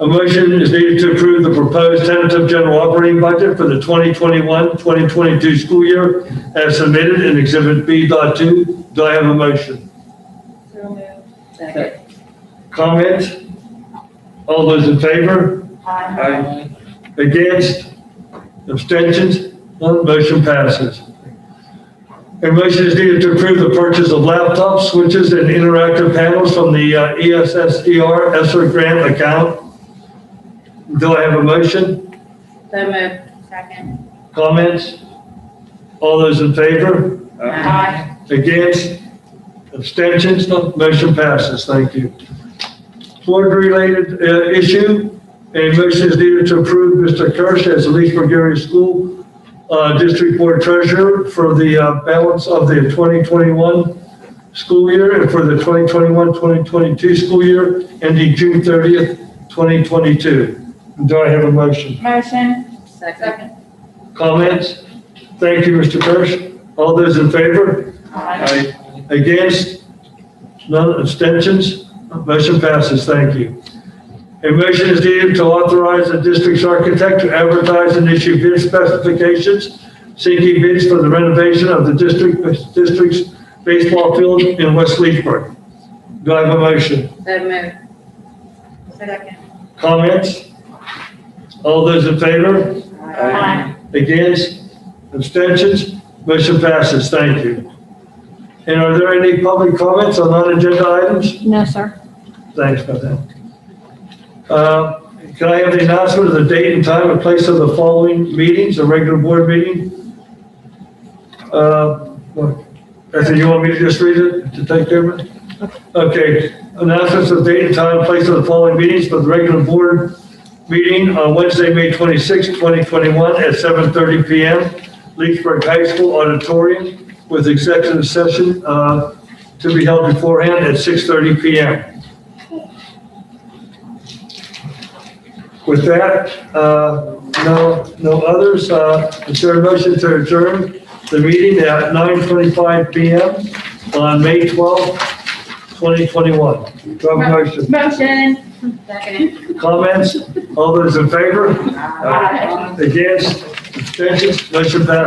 A motion is needed to approve the proposed tentative general operating budget for the 2021-2022 school year as submitted in Exhibit B.2. Do I have a motion? So moved. Second. Comments? All those in favor? Aye. Against? Abstentions? None, motion passes. A motion is needed to approve the purchase of laptops, switches, and interactive panels from the ESSER ESSER grant account. Do I have a motion? So moved. Second. Comments? All those in favor? Aye. Against? Abstentions? No, motion passes. Thank you. Board-related issue, a motion is needed to approve Mr. Kirsch as the Leesburg Area School District Board Treasurer for the balance of the 2021 school year and for the 2021-2022 school year ending June 30th, 2022. Do I have a motion? Motion. Second. Comments? Thank you, Mr. Kirsch. All those in favor? Aye. Against? None, abstentions? Motion passes, thank you. A motion is needed to authorize the district's architect to advertise and issue bid specifications, seeking bids for the renovation of the district's baseball field in West Leesburg. Do I have a motion? So moved. Second. Comments? All those in favor? Aye. Against? Abstentions? Motion passes, thank you. And are there any public comments on non-agenda items? No, sir. Thanks, Beth. Can I have the announcement of the date and time and place of the following meetings, a regular board meeting? Esther, you want me to just read it to take care of it? Okay, announcements of date and time and place of the following meetings for the regular board meeting on Wednesday, May 26, 2021 at 7:30 PM, Leesburg High School Auditorium with executive session to be held beforehand at 6:30 PM. With that, no others. Is there a motion to adjourn the meeting at 9:25 PM on May 12th, 2021? Do I have a motion? Motion. Second. Comments? All those in favor? Aye. Against? Abstentions? Motion passes.